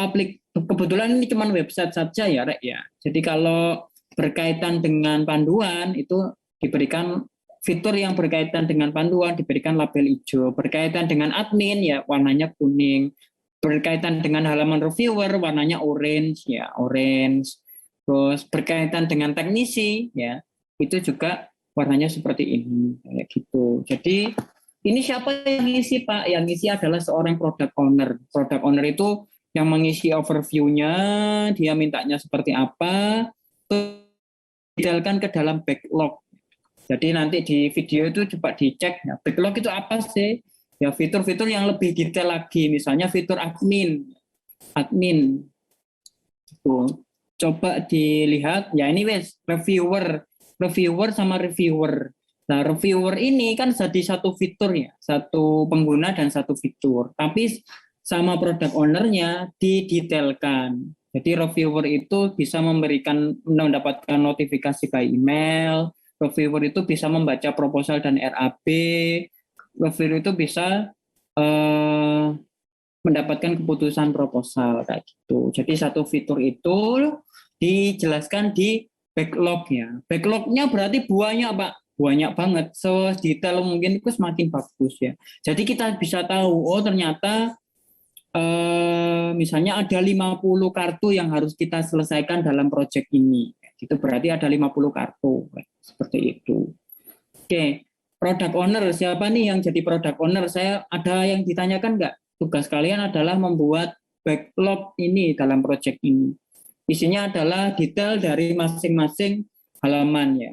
kebetulan ini cuma website saja ya, Rek ya. Jadi kalau berkaitan dengan panduan itu diberikan fitur yang berkaitan dengan panduan diberikan label hijau, berkaitan dengan admin ya warnanya kuning, berkaitan dengan halaman reviewer warnanya orange ya orange, terus berkaitan dengan teknisi ya itu juga warnanya seperti ini kayak gitu. Jadi ini siapa yang ngisi Pak? Yang ngisi adalah seorang product owner. Product owner itu yang mengisi overview-nya, dia mintanya seperti apa, detailkan ke dalam backlog. Jadi nanti di video itu coba dicek ya, backlog itu apa sih? Ya fitur-fitur yang lebih detail lagi, misalnya fitur admin. Tuh. Coba dilihat, ya ini wes reviewer sama reviewer. Nah reviewer ini kan jadi satu fitur ya, satu pengguna dan satu fitur. Tapi sama product owner-nya didetailkan. Jadi reviewer itu bisa mendapatkan notifikasi by email. Reviewer itu bisa membaca proposal dan RAB. Reviewer itu bisa mendapatkan keputusan proposal kayak gitu. Jadi satu fitur itu dijelaskan di backlog-nya. Backlog-nya berarti banyak Pak, banyak banget. Sedetail mungkin itu semakin bagus ya. Jadi kita bisa tahu, oh ternyata misalnya ada 50 kartu yang harus kita selesaikan dalam proyek ini. Itu berarti ada 50 kartu. Seperti itu. Oke, product owner, siapa nih yang jadi product owner? Saya ada yang ditanyakan nggak? Tugas kalian adalah membuat backlog ini dalam proyek ini. Isinya adalah detail dari masing-masing halaman ya.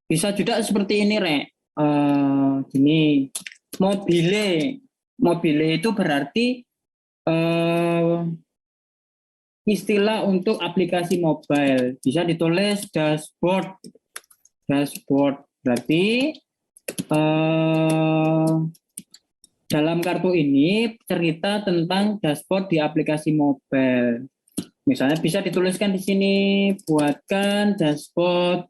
Bisa juga seperti ini, Rek. Gini, mobile itu berarti istilah untuk aplikasi mobile. Bisa ditulis dashboard. Dashboard berarti dalam kartu ini cerita tentang dashboard di aplikasi mobile. Misalnya bisa dituliskan di sini, buatkan dashboard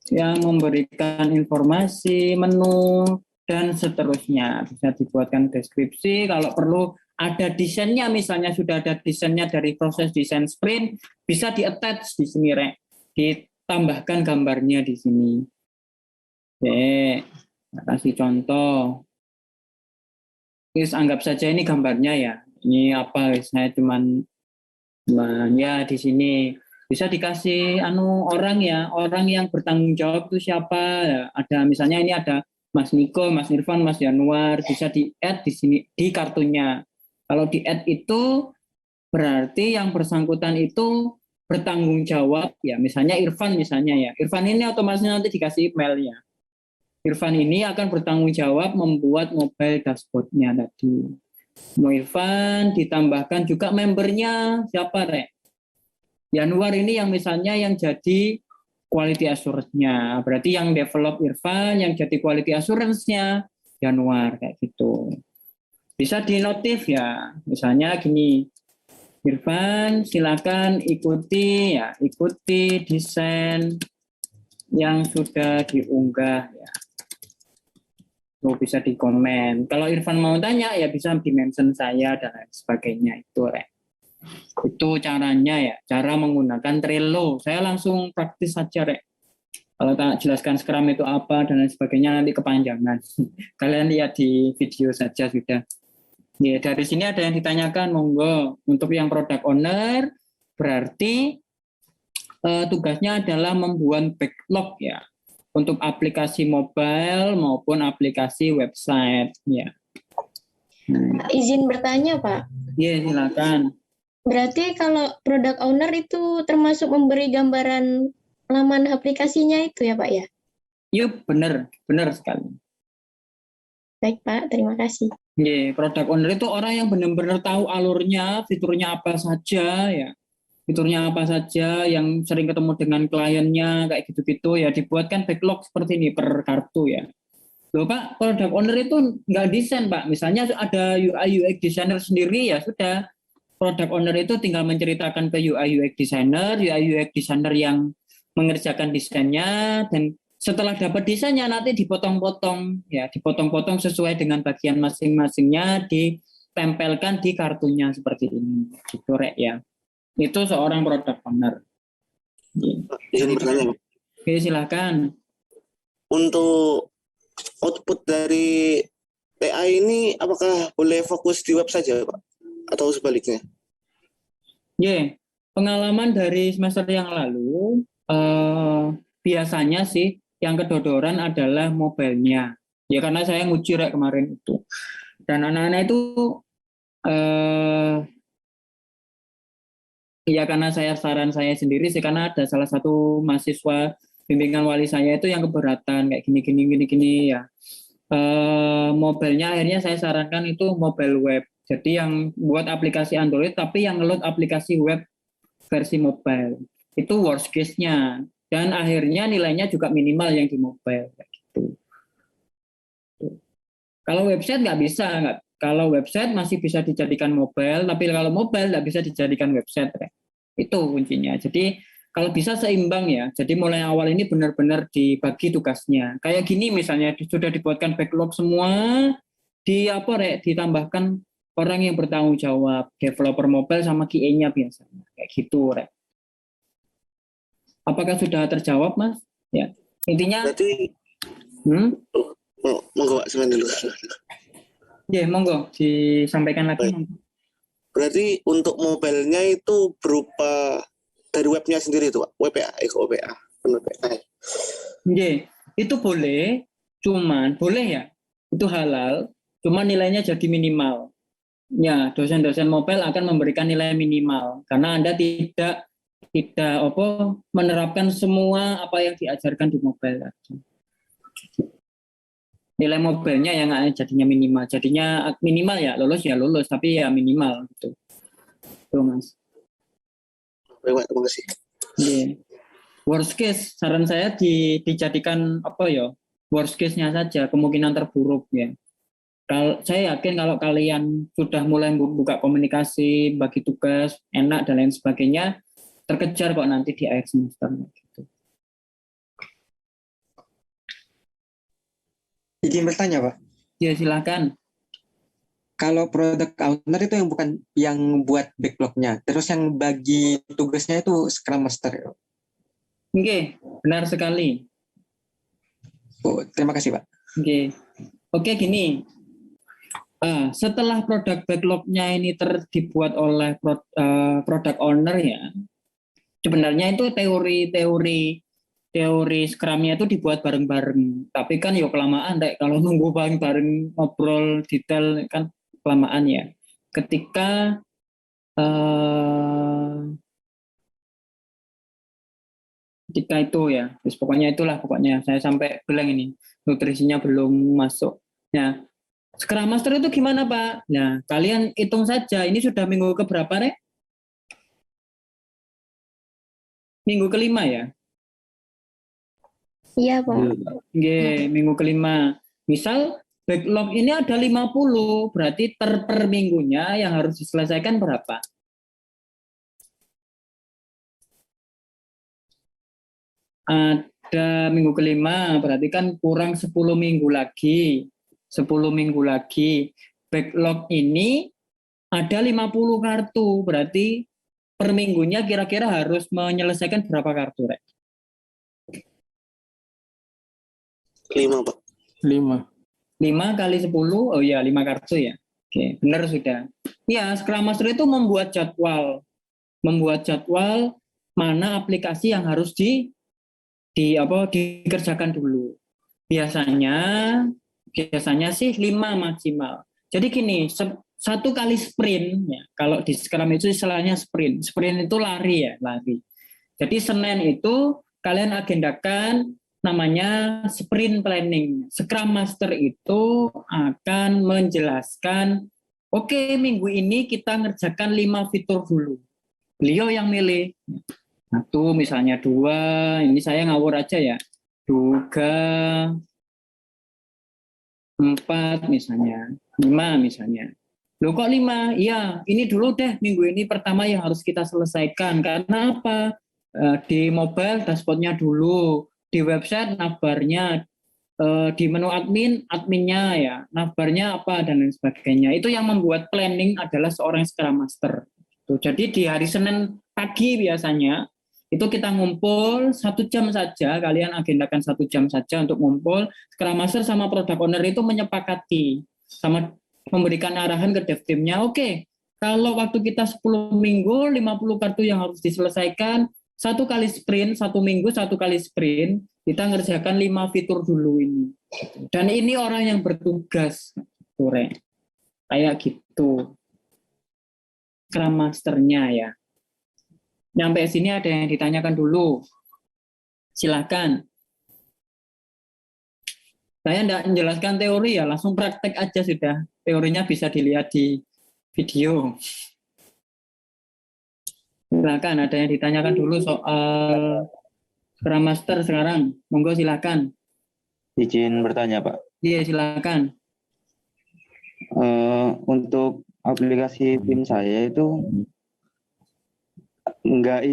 yang memberikan informasi, menu, dan seterusnya. Bisa dibuatkan deskripsi, kalau perlu ada desainnya, misalnya sudah ada desainnya dari proses desain sprint, bisa di-attach di sini, ditambahkan gambarnya di sini. Oke, kasih contoh. Terus anggap saja ini gambarnya ya. Ini apa? Saya cuman ya di sini bisa dikasih orang yang bertanggung jawab itu siapa? Ya, ada misalnya ini ada Mas Niko, Mas Irfan, Mas Januar, bisa di-add di sini di kartunya. Kalau di-add itu berarti yang bersangkutan itu bertanggung jawab ya. Misalnya Irfan ya. Irfan ini otomatis nanti dikasih email ya. Irfan ini akan bertanggung jawab membuat mobile dashboard-nya tadi. Irfan ditambahkan juga membernya siapa, Rek? Januar ini yang misalnya yang jadi quality assurance-nya. Berarti yang develop Irfan, yang jadi quality assurance-nya Januar, kayak gitu. Bisa dinotif ya. Misalnya gini, Irfan silakan ikuti desain yang sudah diunggah ya. Bisa di komen. Kalau Irfan mau tanya ya bisa di-mention saya dan lain sebagainya itu, Rek. Itu caranya ya, cara menggunakan Trello. Saya langsung praktis saja, Rek. Kalau tak jelaskan Scrum itu apa dan lain sebagainya nanti kepanjangan. Kalian lihat di video saja sudah. Ya, dari sini ada yang ditanyakan, monggo. Untuk yang product owner berarti tugasnya adalah membuat backlog ya. Untuk aplikasi mobile maupun aplikasi website ya. Izin bertanya, Pak. Iya, silakan. Berarti kalau product owner itu termasuk memberi gambaran laman aplikasinya itu ya, Pak ya? Iya, benar sekali. Baik, Pak. Terima kasih. Iya, product owner itu orang yang benar-benar tahu alurnya, fiturnya apa saja ya. Fiturnya apa saja, yang sering ketemu dengan kliennya, kayak gitu-gitu ya, dibuatkan backlog seperti ini per kartu ya. Loh Pak, product owner itu nggak desain Pak, misalnya ada UI UX designer sendiri ya sudah, product owner itu tinggal menceritakan ke UI UX designer yang mengerjakan desainnya, dan setelah dapat desainnya nanti dipotong-potong ya, dipotong-potong sesuai dengan bagian masing-masingnya, ditempelkan di kartunya seperti ini, gitu Rek ya. Itu seorang product owner. Izin bertanya, Pak. Oke, silakan. Untuk output dari TA ini apakah boleh fokus di web saja, Pak? Atau sebaliknya? Pengalaman dari semester yang lalu, biasanya sih yang kedodoran adalah mobile-nya. Ya karena saya nguji Rek kemarin itu. Dan anak-anak itu ya karena saran saya sendiri sih, karena ada salah satu mahasiswa bimbingan wali saya itu yang keberatan kayak gini ya. Mobilenya akhirnya saya sarankan itu mobile web. Jadi yang buat aplikasi Android tapi yang ngeload aplikasi web versi mobile. Itu worst case-nya. Dan akhirnya nilainya juga minimal yang di mobile kayak gitu. Kalau website nggak bisa, kalau website masih bisa dijadikan mobile, tapi kalau mobile nggak bisa dijadikan website. Itu kuncinya. Jadi kalau bisa seimbang ya. Jadi mulai awal ini benar-benar dibagi tugasnya. Kayak gini misalnya sudah dibuatkan backlog semua, ditambahkan orang yang bertanggung jawab, developer mobile sama QA-nya biasanya. Kayak gitu, Rek. Apakah sudah terjawab, Mas? Ya. Intinya berarti monggo Pak, sebentar dulu. Ya, monggo disampaikan lagi. Berarti untuk mobilenya itu berupa dari webnya sendiri itu Pak, WPA, WPA. Itu boleh, cuman boleh ya, itu halal, cuma nilainya jadi minimal. Ya, dosen-dosen mobile akan memberikan nilai minimal karena Anda tidak menerapkan semua apa yang diajarkan di mobile. nilai mobilnya yang jadinya minimal ya lulus tapi ya minimal gitu. Tuh Mas. Baik, Pak, terima kasih. Yeah. Worst case saran saya dijadikan apa ya? Worst case-nya saja, kemungkinan terburuk ya. Kalau saya yakin kalau kalian sudah mulai buka komunikasi, bagi tugas, enak dan lain sebagainya, terkejar kok nanti di akhir semester gitu. Izin bertanya, Pak. Ya silakan. Kalau product owner itu yang bukan yang buat backlognya, terus yang bagi tugasnya itu Scrum Master. Oke, benar sekali. Oh, terima kasih, Pak. Oke, gini. Setelah produk backlognya ini dibuat oleh product owner ya, sebenarnya itu teori Scrum-nya itu dibuat bareng-bareng. Tapi kan ya kelamaan deh kalau nunggu bareng-bareng ngobrol detail kan kelamaan ya. Ketika itu ya, terus pokoknya saya sampai bilang ini nutrisinya belum masuk. Nah, Scrum Master itu gimana Pak? Nah, kalian hitung saja, ini sudah minggu keberapa Rek? Minggu kelima ya? Iya Pak. Minggu kelima. Misal backlog ini ada 50, berarti per minggunya yang harus diselesaikan berapa? Ada minggu kelima, berarti kan kurang 10 minggu lagi. 10 minggu lagi. Backlog ini ada 50 kartu, berarti per minggunya kira-kira harus menyelesaikan berapa kartu, Rek? 5, Pak. 5 kali 10, oh iya 5 kartu ya. Oke, benar sudah. Ya, Scrum Master itu membuat jadwal mana aplikasi yang harus dikerjakan dulu. Biasanya sih 5 maksimal. Jadi gini, satu kali sprint ya. Kalau di Scrum itu istilahnya sprint. Sprint itu lari. Jadi Senin itu kalian agendakan namanya sprint planning. Scrum Master itu akan menjelaskan, oke, minggu ini kita ngerjakan 5 fitur dulu. Beliau yang milih. 1 misalnya, 2, ini saya ngawur aja ya. 3, 4 misalnya, 5 misalnya. Loh kok 5? Iya, ini dulu deh minggu ini pertama yang harus kita selesaikan. Karena apa? Di mobile dashboardnya dulu, di website navbarnya, di menu adminnya ya, navbarnya apa dan lain sebagainya. Itu yang membuat planning adalah seorang Scrum Master. Jadi di hari Senin pagi biasanya itu kita ngumpul 1 jam saja, kalian agendakan 1 jam saja untuk ngumpul. Scrum Master sama Product Owner itu menyepakati sama memberikan arahan ke dev teamnya. Oke, kalau waktu kita 10 minggu, 50 kartu yang harus diselesaikan, 1 kali sprint, 1 minggu 1 kali sprint, kita ngerjakan 5 fitur dulu ini. Dan ini orang yang bertugas, kayak gitu. Scrum Master-nya ya. Sampai sini ada yang ditanyakan dulu. Silakan. Saya tidak menjelaskan teori ya, langsung praktek aja sudah. Teorinya bisa dilihat di video. Silakan, ada yang ditanyakan dulu soal Scrum Master sekarang. Monggo silakan. Izin bertanya, Pak. Iya, silakan. Untuk aplikasi tim saya itu enggak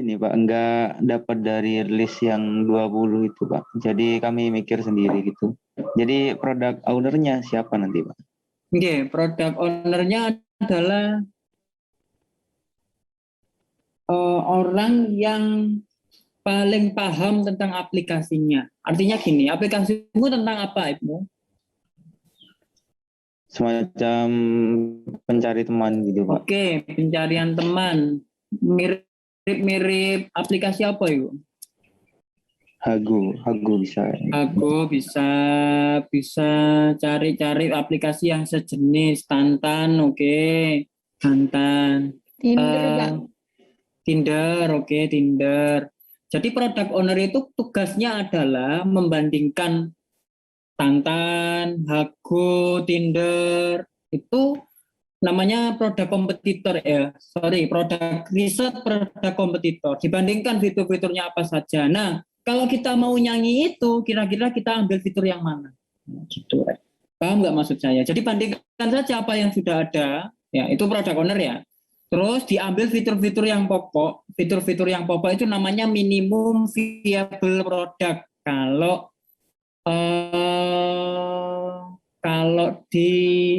dapat dari list yang 20 itu, Pak. Jadi kami mikir sendiri gitu. Jadi product owner-nya siapa nanti, Pak? Oke, product owner-nya adalah orang yang paling paham tentang aplikasinya. Artinya gini, aplikasimu tentang apa, Ibu? Semacam pencari teman gitu, Pak. Oke, pencarian teman. Mirip aplikasi apa, Ibu? Hago bisa. Hago bisa cari-cari aplikasi yang sejenis. Tantan, oke. Tantan. Tinder, oke, Tinder. Jadi product owner itu tugasnya adalah membandingkan Tantan, Hago, Tinder, itu namanya produk kompetitor produk riset produk kompetitor. Dibandingkan fitur-fiturnya apa saja. Nah, kalau kita mau nyanyi itu, kira-kira kita ambil fitur yang mana? Gitu. Paham nggak maksud saya? Jadi bandingkan saja apa yang sudah ada, ya itu product owner ya. Terus diambil fitur-fitur yang pokok. Fitur-fitur yang pokok itu namanya minimum viable product. Kalau di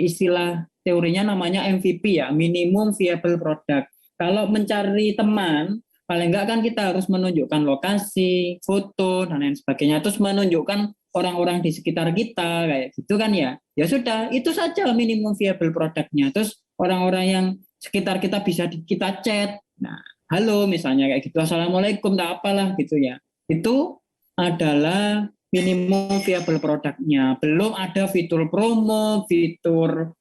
istilah teorinya namanya MVP ya, minimum viable product. Kalau mencari teman, paling enggak kan kita harus menunjukkan lokasi, foto, dan lain sebagainya. Terus menunjukkan orang-orang di sekitar kita, kayak gitu kan ya. Ya sudah, itu saja minimum viable produknya. Terus orang-orang yang sekitar kita bisa kita chat. Nah, halo misalnya kayak gitu, assalamualaikum, tak apalah gitu ya. Itu adalah minimum viable produknya. Belum ada fitur promo, fitur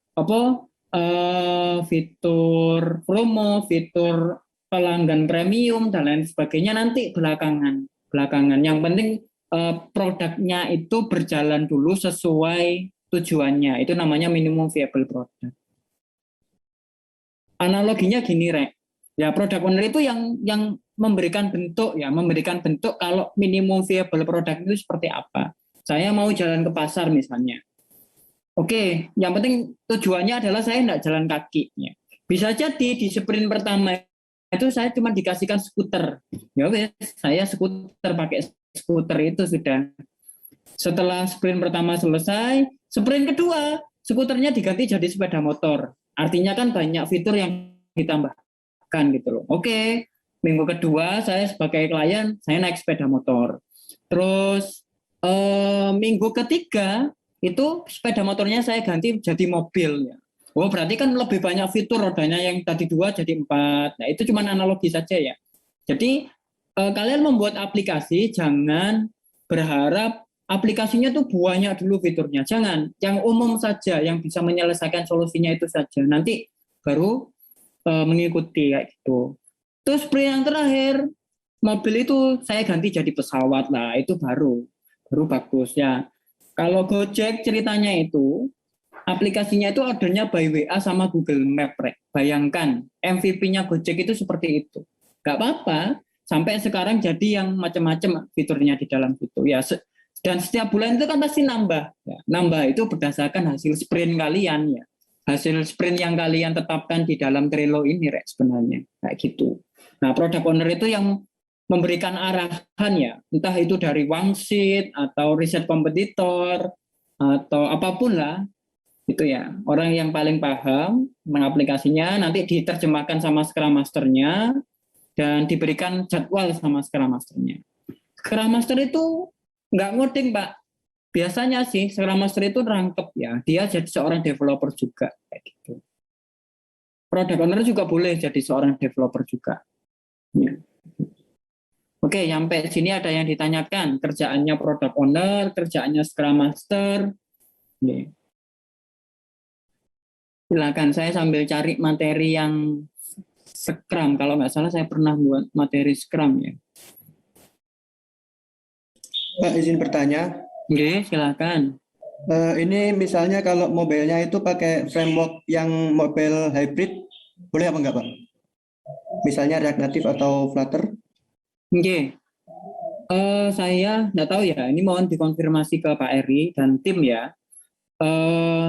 fitur promo, fitur pelanggan premium dan lain sebagainya nanti belakangan. Yang penting produknya itu berjalan dulu sesuai tujuannya. Itu namanya minimum viable product. Analoginya gini, Rek. Ya, product owner itu yang memberikan bentuk kalau minimum viable product itu seperti apa. Saya mau jalan ke pasar misalnya. Oke, yang penting tujuannya adalah saya tidak jalan kaki. Ya. Bisa jadi di sprint pertama itu saya cuma dikasihkan skuter. Ya wes, saya pakai skuter itu sudah. Setelah sprint pertama selesai, sprint kedua skuternya diganti jadi sepeda motor. Artinya kan banyak fitur yang ditambahkan gitu loh. Oke, minggu kedua saya sebagai klien saya naik sepeda motor. Terus minggu ketiga itu sepeda motornya saya ganti jadi mobil ya. Oh berarti kan lebih banyak fitur, rodanya yang tadi 2 jadi 4. Nah itu cuma analogi saja ya. Jadi kalian membuat aplikasi jangan berharap aplikasinya tuh banyak dulu fiturnya. Jangan, yang umum saja yang bisa menyelesaikan solusinya itu saja. Nanti baru mengikuti kayak gitu. Terus sprint yang terakhir mobil itu saya ganti jadi pesawat lah, itu baru bagus ya. Kalau Gojek ceritanya itu aplikasinya itu ordernya by WA sama Google Map, Rek. Bayangkan MVP-nya Gojek itu seperti itu. Gak apa-apa, sampai sekarang jadi yang macam-macam fiturnya di dalam situ. Ya, dan setiap bulan itu kan pasti nambah. Ya, nambah itu berdasarkan hasil sprint kalian ya. Hasil sprint yang kalian tetapkan di dalam Trello ini, Rek, sebenarnya. Kayak gitu. Nah, product owner itu yang memberikan arahan ya, entah itu dari Wangsit atau riset kompetitor atau apapun lah, itu ya orang yang paling paham mengaplikasinya, nanti diterjemahkan sama Scrum Master-nya dan diberikan jadwal sama Scrum Master-nya. Scrum Master itu nggak ngoding, Pak. Biasanya sih Scrum Master itu rangkep ya, dia jadi seorang developer juga kayak gitu. Product owner juga boleh jadi seorang developer juga. Ya. Oke, sampai sini ada yang ditanyakan. Kerjaannya product owner, kerjaannya Scrum Master. Oke. Silakan, saya sambil cari materi yang Scrum. Kalau nggak salah saya pernah buat materi Scrum ya. Pak, izin bertanya. Oke, silakan. Ini misalnya kalau mobilnya itu pakai framework yang mobile hybrid, boleh apa enggak, Pak? Misalnya React Native atau Flutter? Oke, saya nggak tahu ya. Ini mohon dikonfirmasi ke Pak Eri dan tim ya.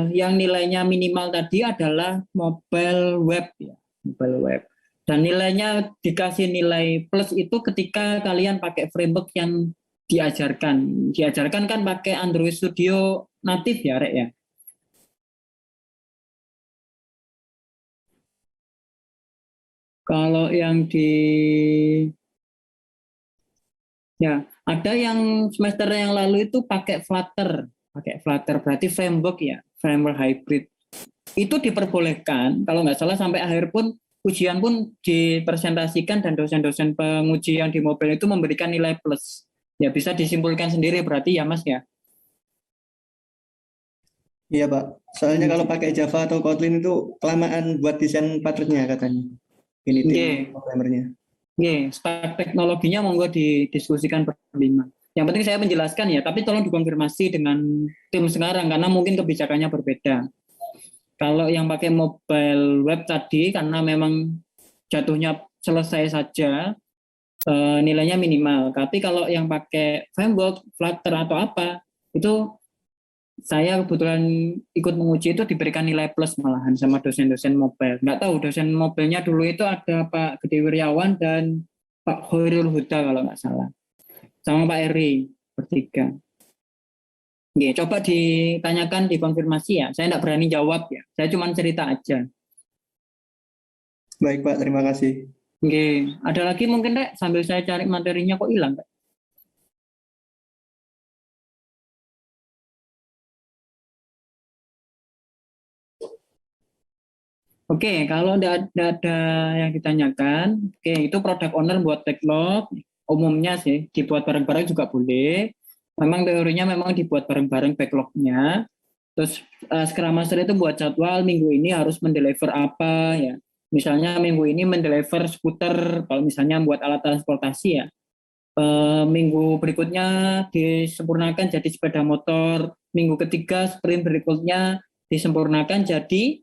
Yang nilainya minimal tadi adalah mobile web ya, mobile web. Dan nilainya dikasih nilai plus itu ketika kalian pakai framework yang diajarkan. Diajarkan kan pakai Android Studio natif ya, Rek ya. Kalau yang ada yang semester yang lalu itu pakai Flutter berarti framework ya, framework hybrid. Itu diperbolehkan, kalau nggak salah sampai akhir pun ujian pun dipresentasikan dan dosen-dosen penguji yang di mobil itu memberikan nilai plus. Ya bisa disimpulkan sendiri berarti ya Mas ya. Iya Pak, soalnya kalau pakai Java atau Kotlin itu kelamaan buat desain pattern-nya katanya. Ini tim programmernya. Oke, stack teknologinya monggo didiskusikan berlima. Yang penting saya menjelaskan ya, tapi tolong dikonfirmasi dengan tim sekarang karena mungkin kebijakannya berbeda. Kalau yang pakai mobile web tadi karena memang jatuhnya selesai saja, nilainya minimal. Tapi kalau yang pakai framework, Flutter atau apa, itu saya kebetulan ikut menguji itu diberikan nilai plus malahan sama dosen-dosen mobile. Nggak tahu dosen mobilenya dulu itu ada Pak Gede Wiryawan dan Pak Hoirul Huda kalau nggak salah. Sama Pak Eri, bertiga. Oke, coba ditanyakan, dikonfirmasi ya. Saya nggak berani jawab ya. Saya cuma cerita aja. Baik Pak, terima kasih. Oke, ada lagi mungkin Rek, sambil saya cari materinya kok hilang Rek. Oke, kalau tidak ada yang ditanyakan, oke itu product owner buat backlog, umumnya sih dibuat bareng-bareng juga boleh. Memang teorinya memang dibuat bareng-bareng backlognya. Terus Scrum Master itu buat jadwal minggu ini harus mendeliver apa ya. Misalnya minggu ini mendeliver skuter, kalau misalnya buat alat transportasi ya. Minggu berikutnya disempurnakan jadi sepeda motor. Minggu ketiga sprint berikutnya disempurnakan jadi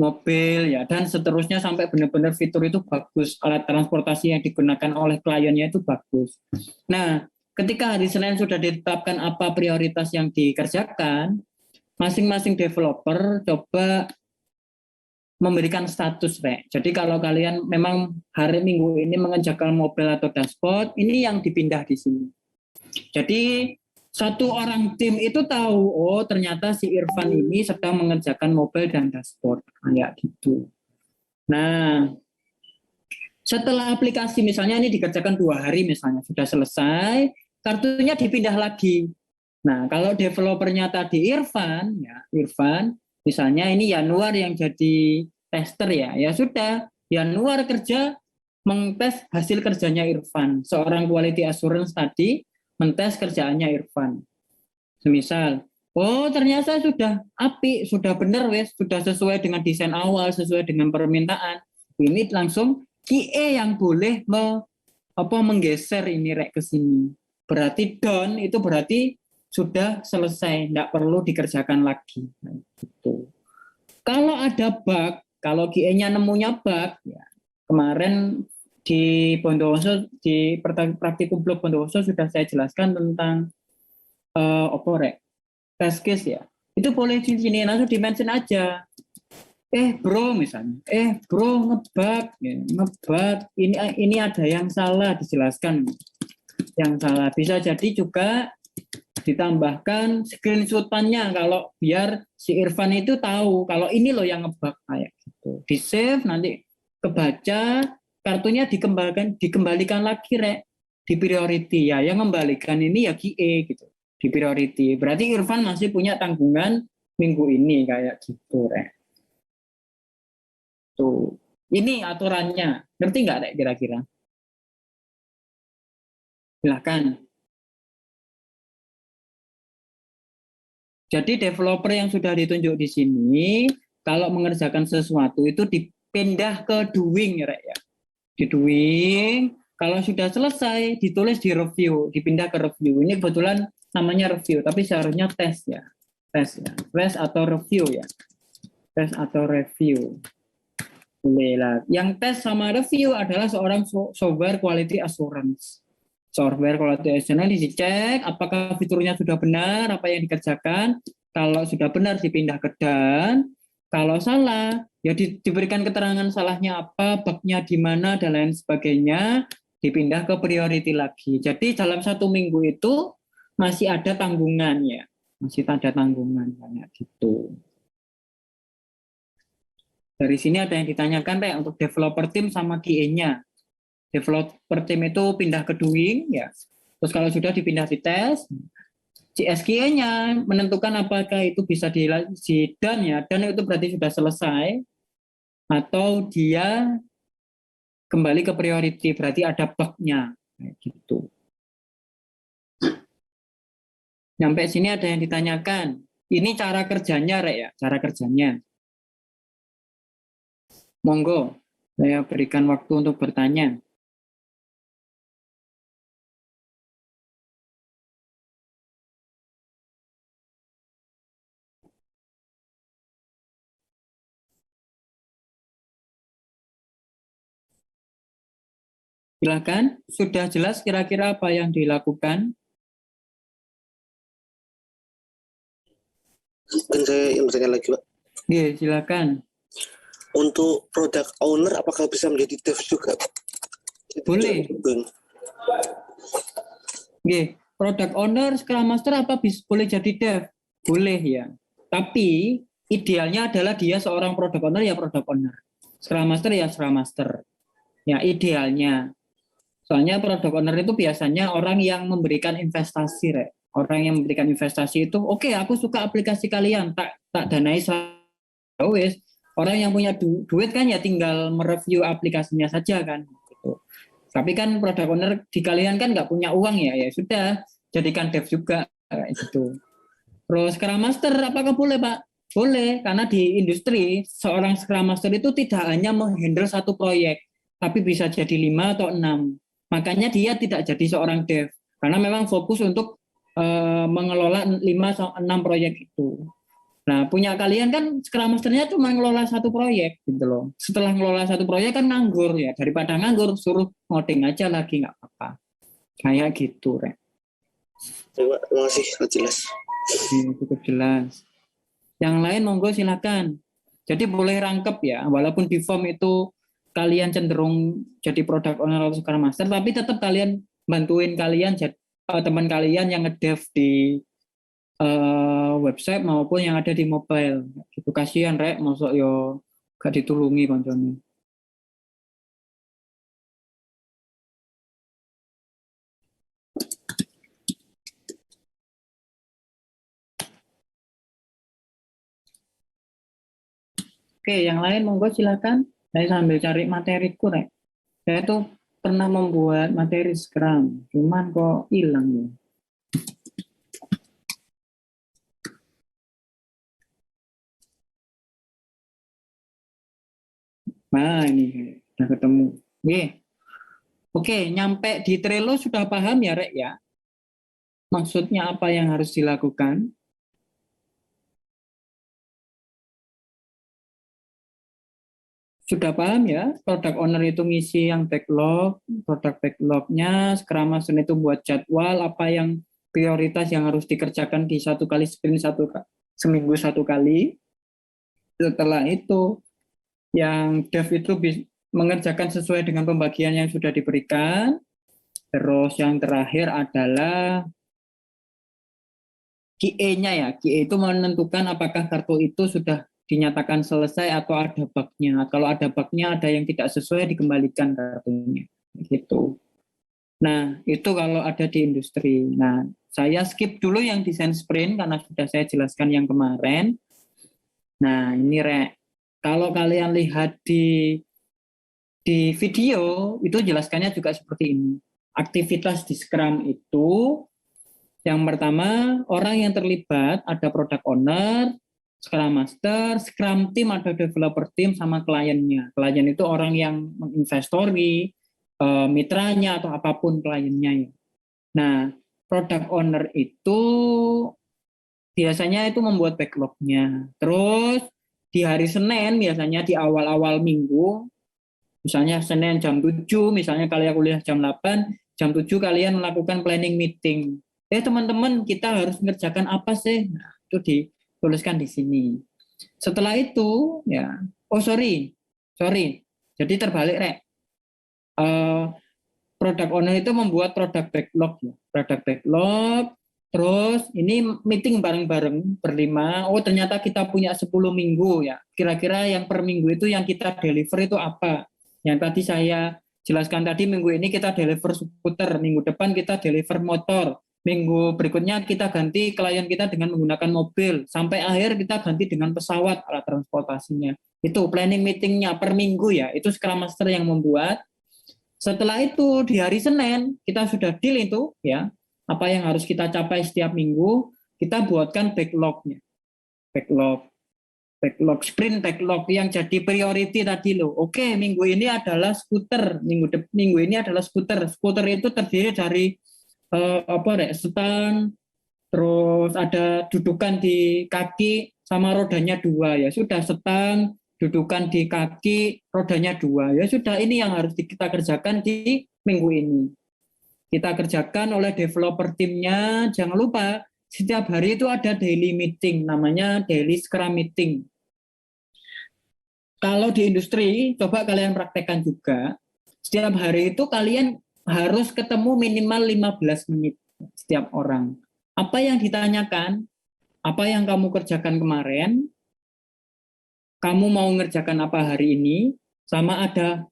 mobil ya, dan seterusnya sampai benar-benar fitur itu bagus, alat transportasi yang digunakan oleh kliennya itu bagus. Nah, ketika hari Senin sudah ditetapkan apa prioritas yang dikerjakan, masing-masing developer coba memberikan status Rek. Jadi kalau kalian memang hari Minggu ini mengerjakan mobil atau dashboard, ini yang dipindah di sini. Jadi satu orang tim itu tahu, oh ternyata si Irfan ini sedang mengerjakan mobil dan dashboard, kayak gitu. Nah, setelah aplikasi misalnya ini dikerjakan 2 hari misalnya, sudah selesai, kartunya dipindah lagi. Nah, kalau developernya tadi Irfan, ya Irfan, misalnya ini Januar yang jadi tester ya, ya sudah, Januar kerja mengtes hasil kerjanya Irfan, seorang quality assurance tadi, mentes kerjaannya Irfan. Semisal, oh ternyata sudah apik, sudah benar wes, sudah sesuai dengan desain awal, sesuai dengan permintaan. Ini langsung QA yang boleh menggeser ini Rek ke sini. Berarti done itu berarti sudah selesai, tidak perlu dikerjakan lagi. Nah, gitu. Kalau ada bug, kalau QA-nya nemunya bug, ya kemarin di Bondowoso, di praktikum blog Bondowoso sudah saya jelaskan tentang test case ya. Itu boleh di sini langsung di-mention aja. Bro misalnya, bro ngebug, ya, ngebug. Ini ada yang salah, dijelaskan. Yang salah bisa jadi juga ditambahkan screenshot-nya kalau biar si Irfan itu tahu kalau ini loh yang ngebug kayak gitu. Di save nanti kebaca, kartunya dikembalikan lagi Rek di priority ya, yang membalikan ini ya QA gitu di priority. Berarti Irfan masih punya tanggungan minggu ini kayak gitu Rek. Tuh, ini aturannya, ngerti nggak Rek kira-kira? Silahkan. Jadi developer yang sudah ditunjuk di sini, kalau mengerjakan sesuatu itu dipindah ke doing Rek ya. Di doing, kalau sudah selesai ditulis di review, dipindah ke review. Ini kebetulan namanya review, tapi seharusnya tes ya. Tes ya. Tes atau review ya. Tes atau review. Boleh lah. Yang tes sama review adalah seorang software quality assurance. Software quality assurance dicek apakah fiturnya sudah benar, apa yang dikerjakan. Kalau sudah benar dipindah ke done. Kalau salah, ya diberikan keterangan salahnya apa, bugnya di mana, dan lain sebagainya, dipindah ke priority lagi. Jadi dalam 1 minggu itu masih ada tanggungan ya, masih ada tanggungan banyak gitu. Dari sini ada yang ditanyakan Rek untuk developer team sama QA-nya. Developer team itu pindah ke doing ya. Terus kalau sudah dipindah di tes, CSQA-nya menentukan apakah itu bisa di done ya, dan itu berarti sudah selesai, atau dia kembali ke priority, berarti ada bug-nya, gitu. Sampai sini ada yang ditanyakan. Ini cara kerjanya, Rek ya, cara kerjanya. Monggo, saya berikan waktu untuk bertanya. Silakan, sudah jelas kira-kira apa yang dilakukan? Dan saya yang bertanya lagi, Pak. Iya, silakan. Untuk product owner, apakah bisa menjadi dev juga? Boleh. Oke, product owner, Scrum Master apa boleh jadi dev? Boleh ya. Tapi idealnya adalah dia seorang product owner ya product owner. Scrum Master ya Scrum Master. Ya idealnya. Soalnya product owner itu biasanya orang yang memberikan investasi, Rek. Orang yang memberikan investasi itu, oke, aku suka aplikasi kalian, tak danai wis. Orang yang punya duit kan ya tinggal mereview aplikasinya saja kan. Gitu. Tapi kan product owner di kalian kan nggak punya uang ya sudah jadikan dev juga gitu. Terus Scrum Master apakah boleh Pak? Boleh, karena di industri seorang Scrum Master itu tidak hanya menghandle satu proyek, tapi bisa jadi 5 atau 6. Makanya dia tidak jadi seorang dev, karena memang fokus untuk mengelola 5 atau 6 proyek itu. Nah, punya kalian kan Scrum Master-nya cuma ngelola satu proyek gitu loh. Setelah ngelola satu proyek kan nganggur ya. Daripada nganggur, suruh ngoding aja lagi nggak apa-apa. Kayak gitu, Rek. Terima kasih, jelas. Cukup jelas. Yang lain monggo silakan. Jadi boleh rangkep ya, walaupun di form itu kalian cenderung jadi product owner atau Scrum Master, tapi tetap kalian bantuin kalian teman kalian yang ngedev di website maupun yang ada di mobile. Gitu kasihan Rek, mosok yo gak ditulungi koncone. Oke, yang lain monggo silakan. Saya sambil cari materiku, Rek. Saya tuh pernah membuat materi Scrum, cuman kok hilang ya. Nah, ini udah ketemu. Oke, nyampe di Trello sudah paham ya, Rek ya? Maksudnya apa yang harus dilakukan? Sudah paham ya, product owner itu ngisi yang backlog, product backlognya, Scrum Master itu buat jadwal, apa yang prioritas yang harus dikerjakan di satu kali sprint, seminggu satu kali. Setelah itu, yang dev itu mengerjakan sesuai dengan pembagian yang sudah diberikan. Terus yang terakhir adalah QA-nya ya, QA itu menentukan apakah kartu itu sudah dinyatakan selesai atau ada bug-nya. Kalau ada bug-nya, ada yang tidak sesuai, dikembalikan kartunya. Gitu. Nah, itu kalau ada di industri. Nah, saya skip dulu yang desain sprint karena sudah saya jelaskan yang kemarin. Nah, ini Rek. Kalau kalian lihat di video, itu jelaskannya juga seperti ini. Aktivitas di Scrum itu, yang pertama, orang yang terlibat, ada product owner, Scrum Master, Scrum Team, ada developer team, sama kliennya. Klien itu orang yang menginvestori, mitranya, atau apapun kliennya. Nah, product owner itu biasanya itu membuat backlog-nya. Terus di hari Senin, biasanya di awal-awal minggu, misalnya Senin jam 7, misalnya kalian kuliah jam 8, jam 7 kalian melakukan planning meeting. Teman-teman, kita harus mengerjakan apa sih? Nah, itu dituliskan di sini. Setelah itu, ya, sorry. Jadi terbalik, Rek. Product owner itu membuat product backlog, ya. Product backlog, terus ini meeting bareng-bareng berlima. Oh, ternyata kita punya 10 minggu ya. Kira-kira yang per minggu itu yang kita deliver itu apa? Yang tadi saya jelaskan tadi, minggu ini kita deliver skuter, minggu depan kita deliver motor. Minggu berikutnya kita ganti klien kita dengan menggunakan mobil, sampai akhir kita ganti dengan pesawat alat transportasinya. Itu planning meetingnya per minggu ya, itu Scrum Master yang membuat. Setelah itu di hari Senin kita sudah deal itu ya, apa yang harus kita capai setiap minggu, kita buatkan backlognya. Backlog sprint backlog yang jadi priority tadi loh. Oke, minggu ini adalah skuter, minggu ini adalah skuter. Skuter itu terdiri dari stang, terus ada dudukan di kaki sama rodanya 2 ya. Sudah stang, dudukan di kaki, rodanya 2 ya. Sudah, ini yang harus kita kerjakan di minggu ini. Kita kerjakan oleh developer timnya. Jangan lupa setiap hari itu ada daily meeting, namanya daily scrum meeting. Kalau di industri, coba kalian praktekkan juga. Setiap hari itu kalian harus ketemu minimal 15 menit setiap orang. Apa yang ditanyakan, apa yang kamu kerjakan kemarin, kamu mau ngerjakan apa hari ini, sama ada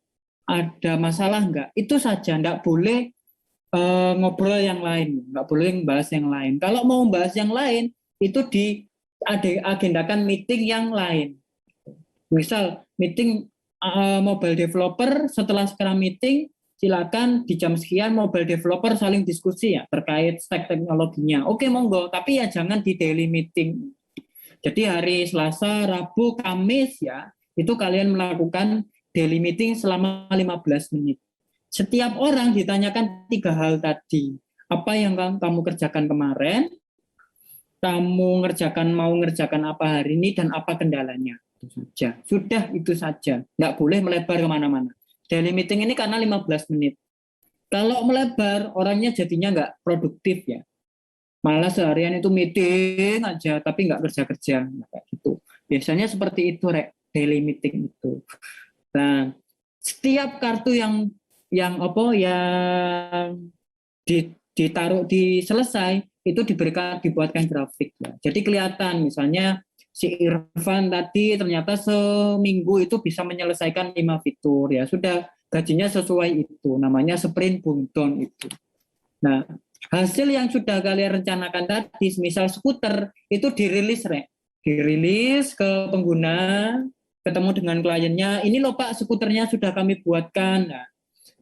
masalah enggak? Itu saja, enggak boleh ngobrol yang lain, enggak boleh bahas yang lain. Kalau mau bahas yang lain, itu diagendakan meeting yang lain. Misal meeting mobile developer, setelah Scrum meeting, silakan di jam sekian mobile developer saling diskusi ya terkait stack teknologinya. Oke, monggo, tapi ya jangan di daily meeting. Jadi hari Selasa, Rabu, Kamis ya, itu kalian melakukan daily meeting selama 15 menit. Setiap orang ditanyakan 3 hal tadi. Apa yang kamu kerjakan kemarin, kamu mau ngerjakan apa hari ini, dan apa kendalanya. Itu saja. Sudah, itu saja. Nggak boleh melebar kemana-mana. Daily meeting ini karena 15 menit. Kalau melebar, orangnya jadinya nggak produktif ya. Malah seharian itu meeting aja, tapi nggak kerja-kerja. Kayak gitu. Biasanya seperti itu, daily meeting itu. Nah, setiap kartu yang ditaruh di selesai, itu dibuatkan grafik ya. Jadi kelihatan misalnya si Irfan tadi ternyata seminggu itu bisa menyelesaikan 5 fitur ya, sudah gajinya sesuai itu, namanya sprint bunton itu. Nah, hasil yang sudah kalian rencanakan tadi, misal skuter itu dirilis ke pengguna, ketemu dengan kliennya, ini loh Pak skuternya sudah kami buatkan. Nah,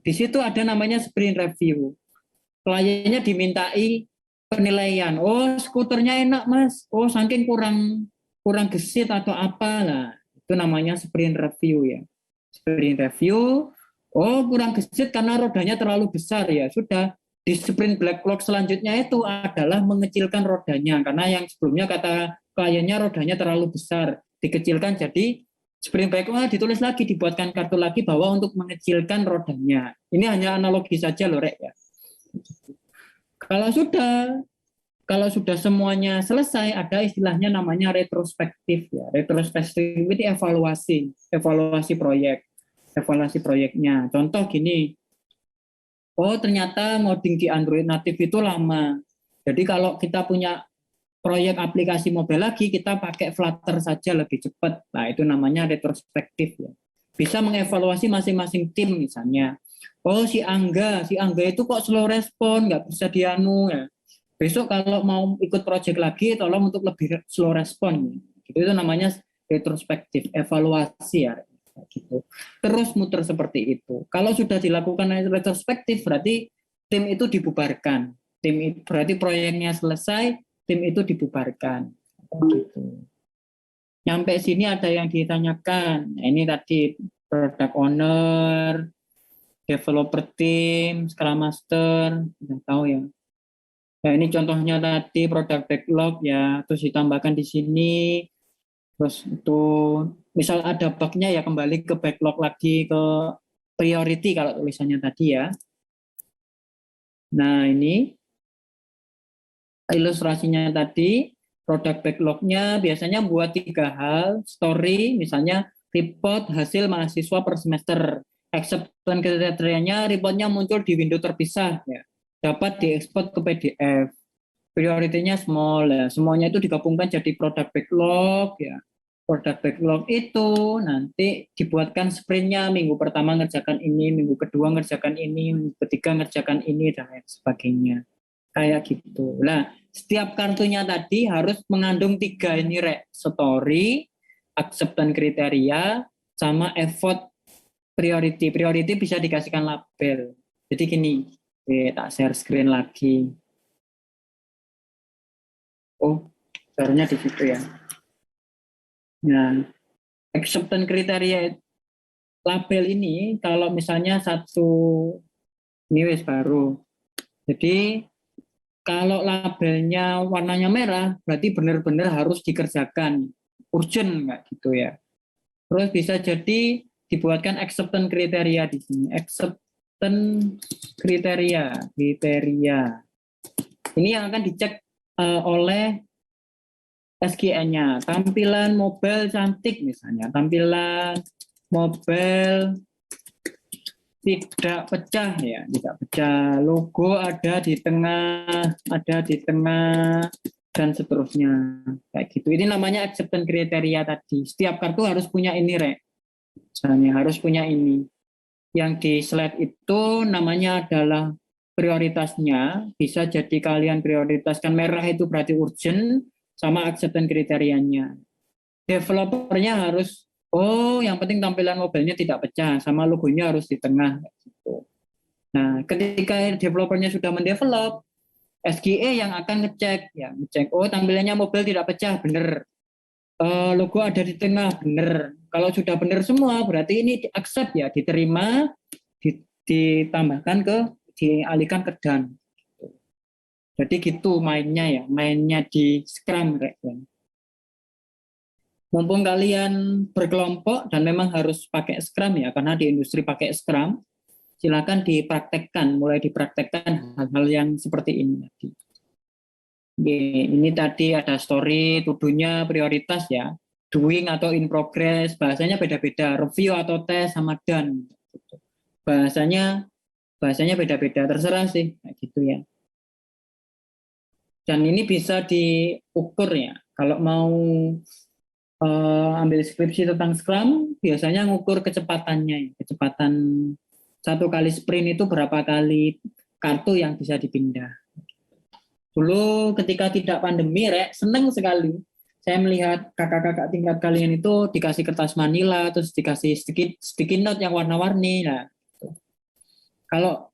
di situ ada namanya sprint review. Kliennya dimintai penilaian, oh skuternya enak Mas, oh saking kurang gesit atau apa lah, itu namanya sprint review ya. Sprint review, oh kurang gesit karena rodanya terlalu besar ya, sudah di sprint backlog selanjutnya itu adalah mengecilkan rodanya, karena yang sebelumnya kata kliennya rodanya terlalu besar, dikecilkan jadi sprint backlog ditulis lagi, dibuatkan kartu lagi bahwa untuk mengecilkan rodanya. Ini hanya analogi saja loh Rek ya. Kalau sudah semuanya selesai, ada istilahnya namanya retrospektif ya. Retrospektif itu evaluasi proyeknya. Contoh gini, oh ternyata ngoding di Android native itu lama. Jadi kalau kita punya proyek aplikasi mobile lagi, kita pakai Flutter saja lebih cepat. Nah itu namanya retrospektif ya. Bisa mengevaluasi masing-masing tim misalnya. Oh si Angga itu kok slow respon, nggak bisa dianu ya. Besok kalau mau ikut proyek lagi, tolong untuk lebih slow respon. Itu namanya retrospektif, evaluasi ya. Gitu. Terus muter seperti itu. Kalau sudah dilakukan retrospektif, berarti tim itu dibubarkan. Berarti proyeknya selesai, tim itu dibubarkan. Gitu. Nyampe sini ada yang ditanyakan. Nah, ini tadi product owner, developer team, Scrum Master, sudah tahu ya. Nah, ini contohnya tadi product backlog ya, terus ditambahkan di sini. Terus itu misal ada bug-nya ya kembali ke backlog lagi, ke priority kalau tulisannya tadi ya. Nah, ini ilustrasinya tadi, product backlog-nya biasanya buat 3 hal, story, misalnya report hasil mahasiswa per semester. Acceptance kriterianya reportnya muncul di window terpisah ya. Dapat diekspor ke PDF. Prioritinya small ya. Semuanya itu digabungkan jadi product backlog ya. Product backlog itu nanti dibuatkan sprintnya, minggu pertama ngerjakan ini, minggu kedua ngerjakan ini, minggu ketiga ngerjakan ini dan lain sebagainya. Kayak gitu. Nah, setiap kartunya tadi harus mengandung 3 ini story, acceptance kriteria, sama effort priority. Priority bisa dikasihkan label. Jadi gini, tak share screen lagi. Oh, barunya di situ ya. Nah, acceptance kriteria label ini kalau misalnya ini wis baru. Jadi kalau labelnya warnanya merah, berarti benar-benar harus dikerjakan, urgent nggak gitu ya. Terus bisa jadi dibuatkan acceptance kriteria di sini. kriteria. Ini yang akan dicek oleh SGN-nya. Tampilan mobile cantik misalnya, tampilan mobile tidak pecah ya, tidak pecah. Logo ada di tengah, dan seterusnya. Kayak gitu. Ini namanya acceptance kriteria tadi. Setiap kartu harus punya ini, Rek. Misalnya harus punya ini. Yang di slide itu namanya adalah prioritasnya. Bisa jadi kalian prioritaskan merah itu berarti urgent, sama acceptance kriterianya. Developernya harus, yang penting tampilan mobilnya tidak pecah, sama logonya harus di tengah. Gitu. Nah, ketika developernya sudah mendevelop, SGE yang akan ngecek, tampilannya mobil tidak pecah, benar. Logo ada di tengah, benar. Kalau sudah benar semua, berarti ini di-accept ya, diterima, ditambahkan dialihkan ke done. Jadi gitu mainnya di Scrum. Mumpung kalian berkelompok dan memang harus pakai Scrum ya, karena di industri pakai Scrum, silakan mulai dipraktekkan hal-hal yang seperti ini tadi. Ini tadi ada story, to-do-nya, prioritas ya, doing atau in progress, bahasanya beda-beda, review atau tes sama done. Bahasanya beda-beda, terserah sih, kayak gitu ya. Dan ini bisa diukur ya, kalau mau ambil skripsi tentang Scrum, biasanya ngukur kecepatannya, kecepatan 1 kali sprint itu berapa kali kartu yang bisa dipindah. Dulu ketika tidak pandemi, seneng sekali. Saya melihat kakak-kakak tingkat kalian itu dikasih kertas manila, terus dikasih sticky note yang warna-warni. Nah, kalau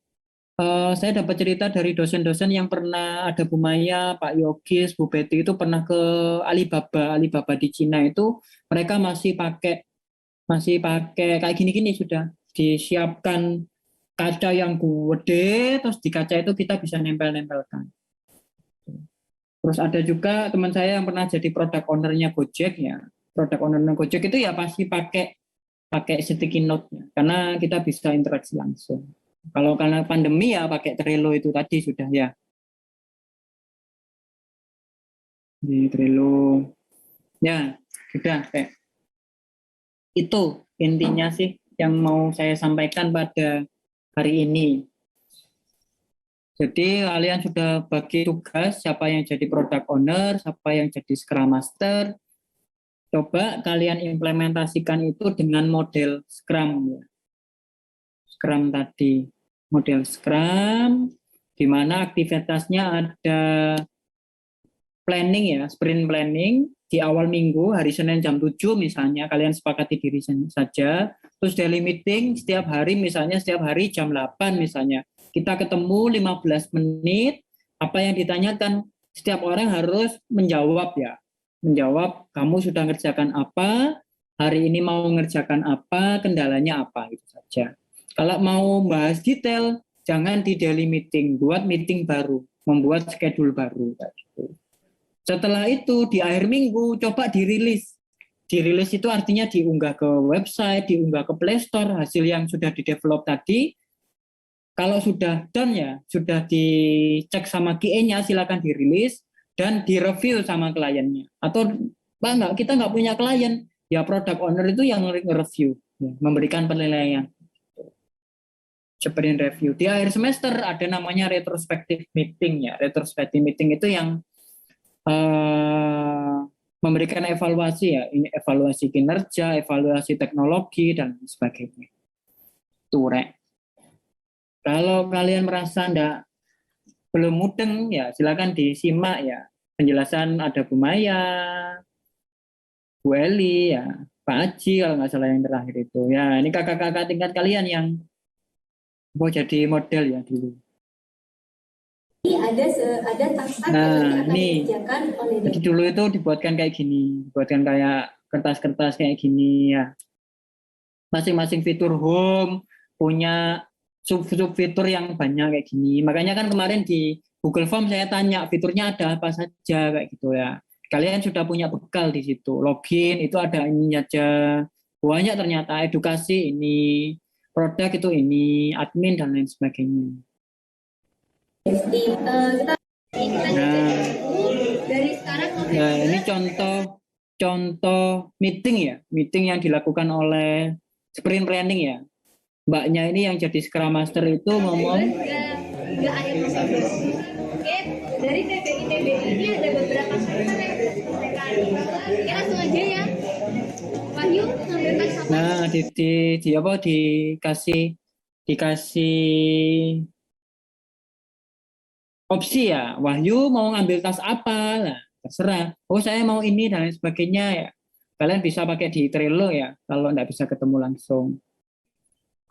saya dapat cerita dari dosen-dosen yang pernah ada Bu Maya, Pak Yogis, Bu Betty itu pernah ke Alibaba di Cina itu, mereka masih pakai kayak gini-gini sudah disiapkan kaca yang gede, terus di kaca itu kita bisa nempel-nempelkan. Terus ada juga teman saya yang pernah jadi product owner-nya Gojek ya. Product owner-nya Gojek itu ya pasti pakai sticky note-nya, karena kita bisa interaksi langsung. Kalau karena pandemi ya pakai Trello itu tadi sudah ya. Di Trello. Ya, sudah kayak. Itu intinya sih yang mau saya sampaikan pada hari ini. Jadi kalian sudah bagi tugas siapa yang jadi product owner, siapa yang jadi Scrum Master. Coba kalian implementasikan itu dengan model Scrum. Ya. Scrum tadi, model Scrum, di mana aktivitasnya ada planning ya, sprint planning di awal minggu, hari Senin jam 7 misalnya, kalian sepakati diri saja. Terus daily meeting setiap hari, misalnya setiap hari jam 8 misalnya. Kita ketemu 15 menit, apa yang ditanyakan, setiap orang harus menjawab ya. Menjawab, kamu sudah ngerjakan apa, hari ini mau ngerjakan apa, kendalanya apa, itu saja. Kalau mau bahas detail, jangan di daily meeting, buat meeting baru, membuat schedule baru. Gitu. Setelah itu, di akhir minggu, coba dirilis. Dirilis itu artinya diunggah ke website, diunggah ke Play Store, hasil yang sudah di-develop tadi. Kalau sudah done ya, sudah dicek sama QA-nya, silakan dirilis dan direview sama kliennya. Atau kita nggak punya klien, ya product owner itu yang nge-review, ya, memberikan penilaian. Sprint review. Di akhir semester ada namanya retrospective meeting ya. Retrospective meeting itu yang memberikan evaluasi ya. Ini evaluasi kinerja, evaluasi teknologi dan sebagainya. Turek. Kalau kalian merasa belum mudeng ya silakan disimak ya. Penjelasan ada Bu Maya, Bu Eli ya, Pak Aji kalau nggak salah yang terakhir itu. Ya, ini kakak-kakak tingkat kalian yang mau jadi model ya dulu. Ada tahapan yang akan dikerjakan oleh jadi dulu itu dibuatkan kayak gini, dibuatkan kayak kertas-kertas kayak gini ya. Masing-masing fitur home punya sub-fitur yang banyak kayak gini. Makanya kan kemarin di Google Form saya tanya fiturnya ada apa saja kayak gitu ya. Kalian sudah punya bekal di situ. Login itu ada ini aja. Banyak ternyata edukasi ini, produk itu ini, admin dan lain sebagainya. Nah, ini contoh meeting ya, meeting yang dilakukan oleh sprint planning ya. Mbaknya ini yang jadi Scrum Master itu ngomong. Nggak ada prosedur. Oke, dari TBI ini ada beberapa session yang sudah diselesaikan. Kita langsung aja ya. Wahyu ngambilkan apa? Nah, dikasih opsi ya. Wahyu mau ngambil tas apa? Nah, terserah. Oh, saya mau ini dan lain sebagainya ya. Kalian bisa pakai di Trello ya, kalau nggak bisa ketemu langsung.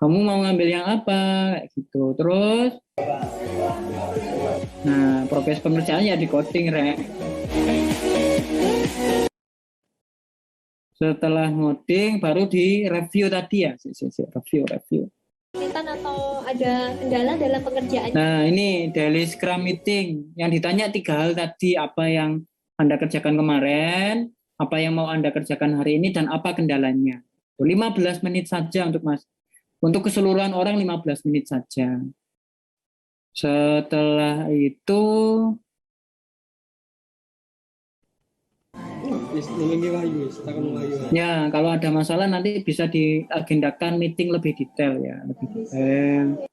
Kamu mau ngambil yang apa? Kayak gitu. Terus, nah, progres pengerjaannya di coding, Rek. Setelah ngoding, baru di review tadi ya. Review. Atau ada kendala dalam pekerjaannya? Nah, ini daily Scrum meeting. Yang ditanya 3 hal tadi, apa yang Anda kerjakan kemarin, apa yang mau Anda kerjakan hari ini, dan apa kendalanya. 15 menit saja untuk keseluruhan orang 15 menit saja. Setelah itu ya, kalau ada masalah nanti bisa diagendakan meeting lebih detail ya, lebih detail.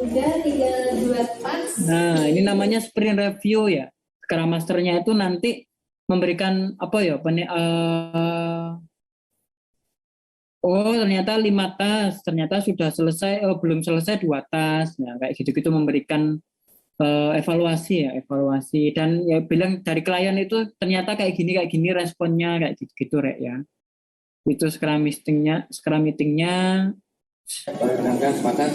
Udah tinggal 2 pas. Nah, ini namanya sprint review ya. Scrum Master-nya itu nanti memberikan apa ya? Oh, ternyata 5 tas, ternyata sudah selesai, belum selesai 2 tas. Nah, kayak gitu-gitu memberikan evaluasi dan ya bilang dari klien itu ternyata kayak gini responnya kayak gitu Rek ya. Itu Scrum meetingnya. Sepakat.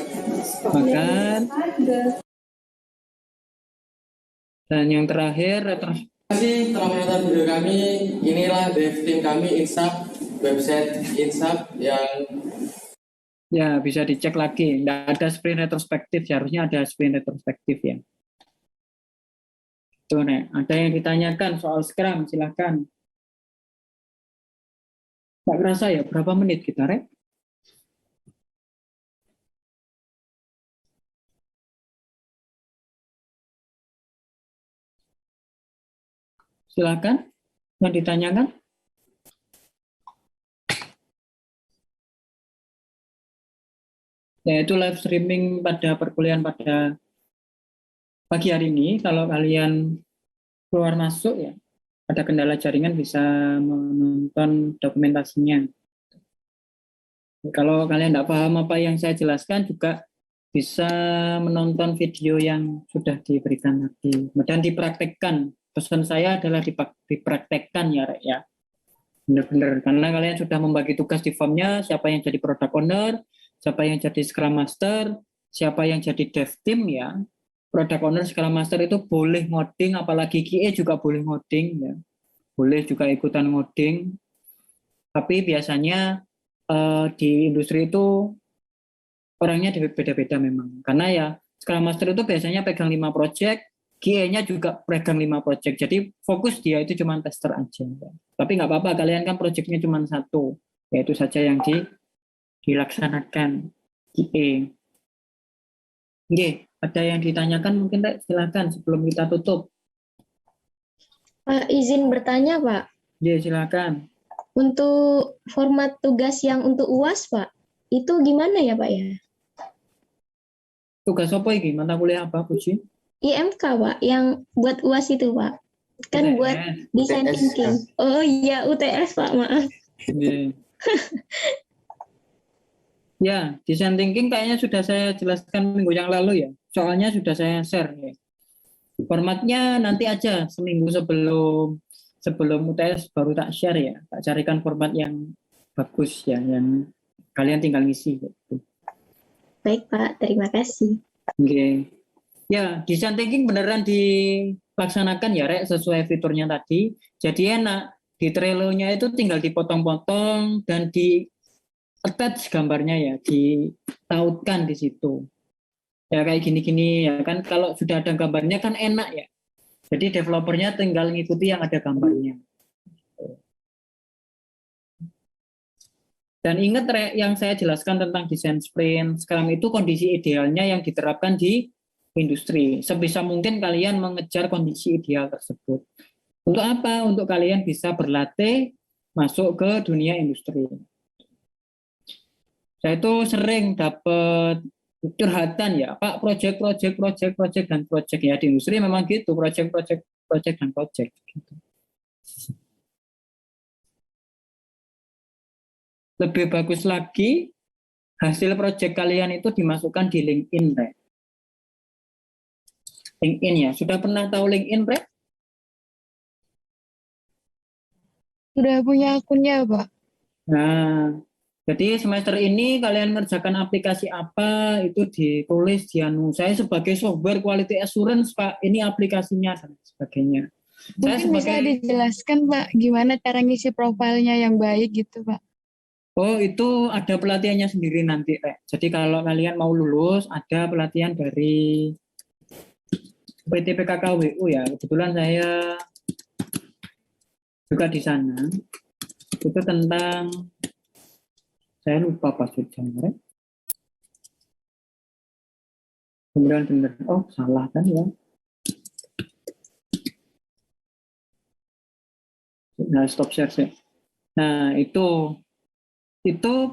Dan yang terakhir Terima kasih telah menonton video kami. Inilah dev tim kami Insap, website Insap yang ya bisa dicek lagi. Nggak ada sprint retrospektif, harusnya ada sprint retrospektif ya. Tuh, Nek. Ada yang ditanyakan soal Scrum, silakan. Nggak kerasa ya, berapa menit kita, Rek? Silakan, yang ditanyakan. Yaitu live streaming pada perkuliahan pada pagi hari ini. Kalau kalian keluar masuk ya, ada kendala jaringan bisa menonton dokumentasinya. Kalau kalian tidak paham apa yang saya jelaskan juga bisa menonton video yang sudah diberikan tadi dan dipraktekkan. Pesan saya adalah dipraktekkan ya, Rek ya. Benar-benar karena kalian sudah membagi tugas di formnya, siapa yang jadi product owner, siapa yang jadi Scrum Master, siapa yang jadi dev team ya. Product owner, Scrum Master itu boleh ngoding, apalagi QA juga boleh ngoding ya. Boleh juga ikutan ngoding. Tapi biasanya di industri itu orangnya beda-beda memang. Karena ya Scrum Master itu biasanya pegang 5 project, QA-nya juga pegang 5 project. Jadi fokus dia itu cuma tester aja. Tapi nggak apa-apa, kalian kan project-nya cuma 1. Yaitu saja yang dilaksanakan QA. Oke, ada yang ditanyakan mungkin Rek, silakan sebelum kita tutup. Pak, izin bertanya, Pak. Ya, silakan. Untuk format tugas yang untuk UAS, Pak, itu gimana ya, Pak ya? Tugas apa ini? Mata kuliah apa, Puji? IMK, Pak, yang buat UAS itu, Pak. Kan UTS. buat design UTS. thinking. Oh iya, UTS, Pak, maaf. Yeah. Ya, design thinking kayaknya sudah saya jelaskan minggu yang lalu ya. Soalnya sudah saya share ya. Formatnya nanti aja seminggu sebelum UTS baru tak share ya. Tak carikan format yang bagus ya, yang kalian tinggal ngisi gitu. Baik, Pak. Terima kasih. Oke. Ya, design thinking beneran dilaksanakan ya, Rek, sesuai fiturnya tadi. Jadi enak. Di Trello-nya itu tinggal dipotong-potong dan di attach gambarnya ya, ditautkan di situ. Ya kayak gini-gini ya kan, kalau sudah ada gambarnya kan enak ya. Jadi developernya tinggal ngikuti yang ada gambarnya. Dan ingat yang saya jelaskan tentang desain sprint, Scrum itu kondisi idealnya yang diterapkan di industri. Sebisa mungkin kalian mengejar kondisi ideal tersebut. Untuk apa? Untuk kalian bisa berlatih masuk ke dunia industri. Saya itu sering dapat curhatan ya, Pak, project dan project ya, di industri memang gitu, project dan project gitu. Lebih bagus lagi hasil project kalian itu dimasukkan di LinkedIn, Rek. LinkedIn ya, sudah pernah tahu LinkedIn, Rek? Sudah punya akunnya, Pak. Nah, jadi semester ini kalian ngerjakan aplikasi apa itu ditulis di anu. Saya sebagai software quality assurance, Pak, ini aplikasinya dan sebagainya. Mungkin bisa dijelaskan, Pak, gimana cara ngisi profilnya yang baik gitu, Pak? Oh, itu ada pelatihannya sendiri nanti, Rek. Jadi kalau kalian mau lulus, ada pelatihan dari PT PKKWU ya. Kebetulan saya juga di sana. Itu tentang, saya lupa password-nya, Rek. Kemudian benar, oh salah kan ya. Nah, stop share sih. Nah, itu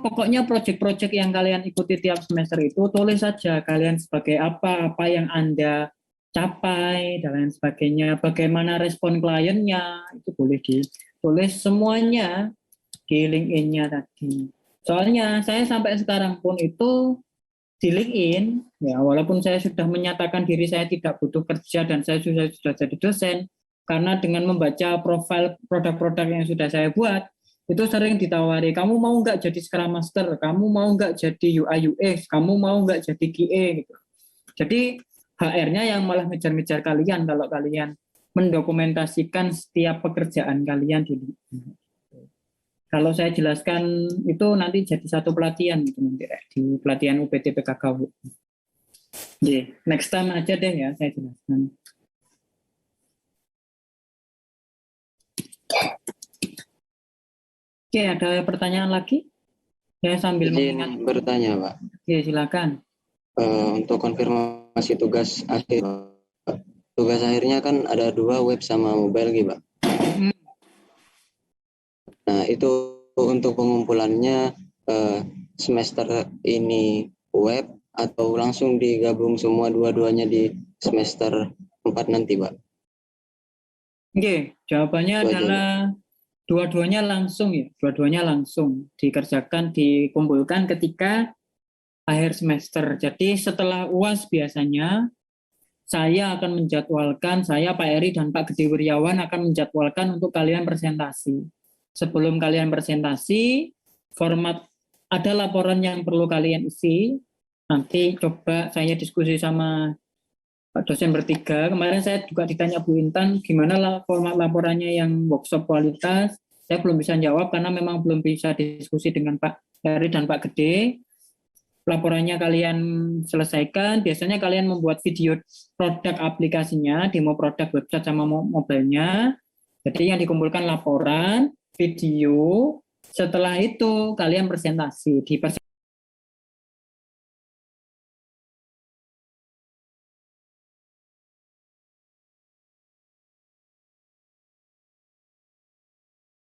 pokoknya project-project yang kalian ikuti tiap semester itu tulis saja kalian sebagai apa yang Anda capai dan lain sebagainya, bagaimana respon kliennya, itu boleh ditulis semuanya di LinkedIn-nya tadi. Soalnya saya sampai sekarang pun itu di LinkedIn, ya walaupun saya sudah menyatakan diri saya tidak butuh kerja dan saya sudah jadi dosen, karena dengan membaca profil produk-produk yang sudah saya buat, itu sering ditawari, kamu mau nggak jadi Scrum Master, kamu mau nggak jadi UI UX, kamu mau nggak jadi QA gitu. Jadi HR-nya yang malah ngejar-ngejar kalian kalau kalian mendokumentasikan setiap pekerjaan kalian di LinkedIn. Kalau saya jelaskan itu nanti jadi satu pelatihan gitu nanti di pelatihan UPT PKKW. Yeah. Next time aja deh ya saya jelaskan. Oke, ada pertanyaan lagi? Saya sambil mengingat. Bertanya, Pak. Oke, silakan. Untuk konfirmasi tugas akhir, Pak. Tugas akhirnya kan ada 2, web sama mobile gitu, Pak. Nah, itu untuk pengumpulannya semester ini web atau langsung digabung semua dua-duanya di semester 4 nanti, Pak? Oke, jawabannya adalah dua-duanya langsung ya, dua-duanya langsung dikerjakan, dikumpulkan ketika akhir semester. Jadi setelah UAS biasanya saya akan menjadwalkan, saya Pak Eri dan Pak Gede Wiryawan akan menjadwalkan untuk kalian presentasi. Sebelum kalian presentasi, format ada laporan yang perlu kalian isi. Nanti coba saya diskusi sama Pak dosen bertiga. Kemarin saya juga ditanya Bu Intan, gimana format laporannya yang workshop kualitas. Saya belum bisa jawab karena memang belum bisa diskusi dengan Pak Heri dan Pak Gede. Laporannya kalian selesaikan. Biasanya kalian membuat video produk aplikasinya, demo produk website sama mobilenya. Jadi yang dikumpulkan laporan, video. Setelah itu kalian presentasi. Di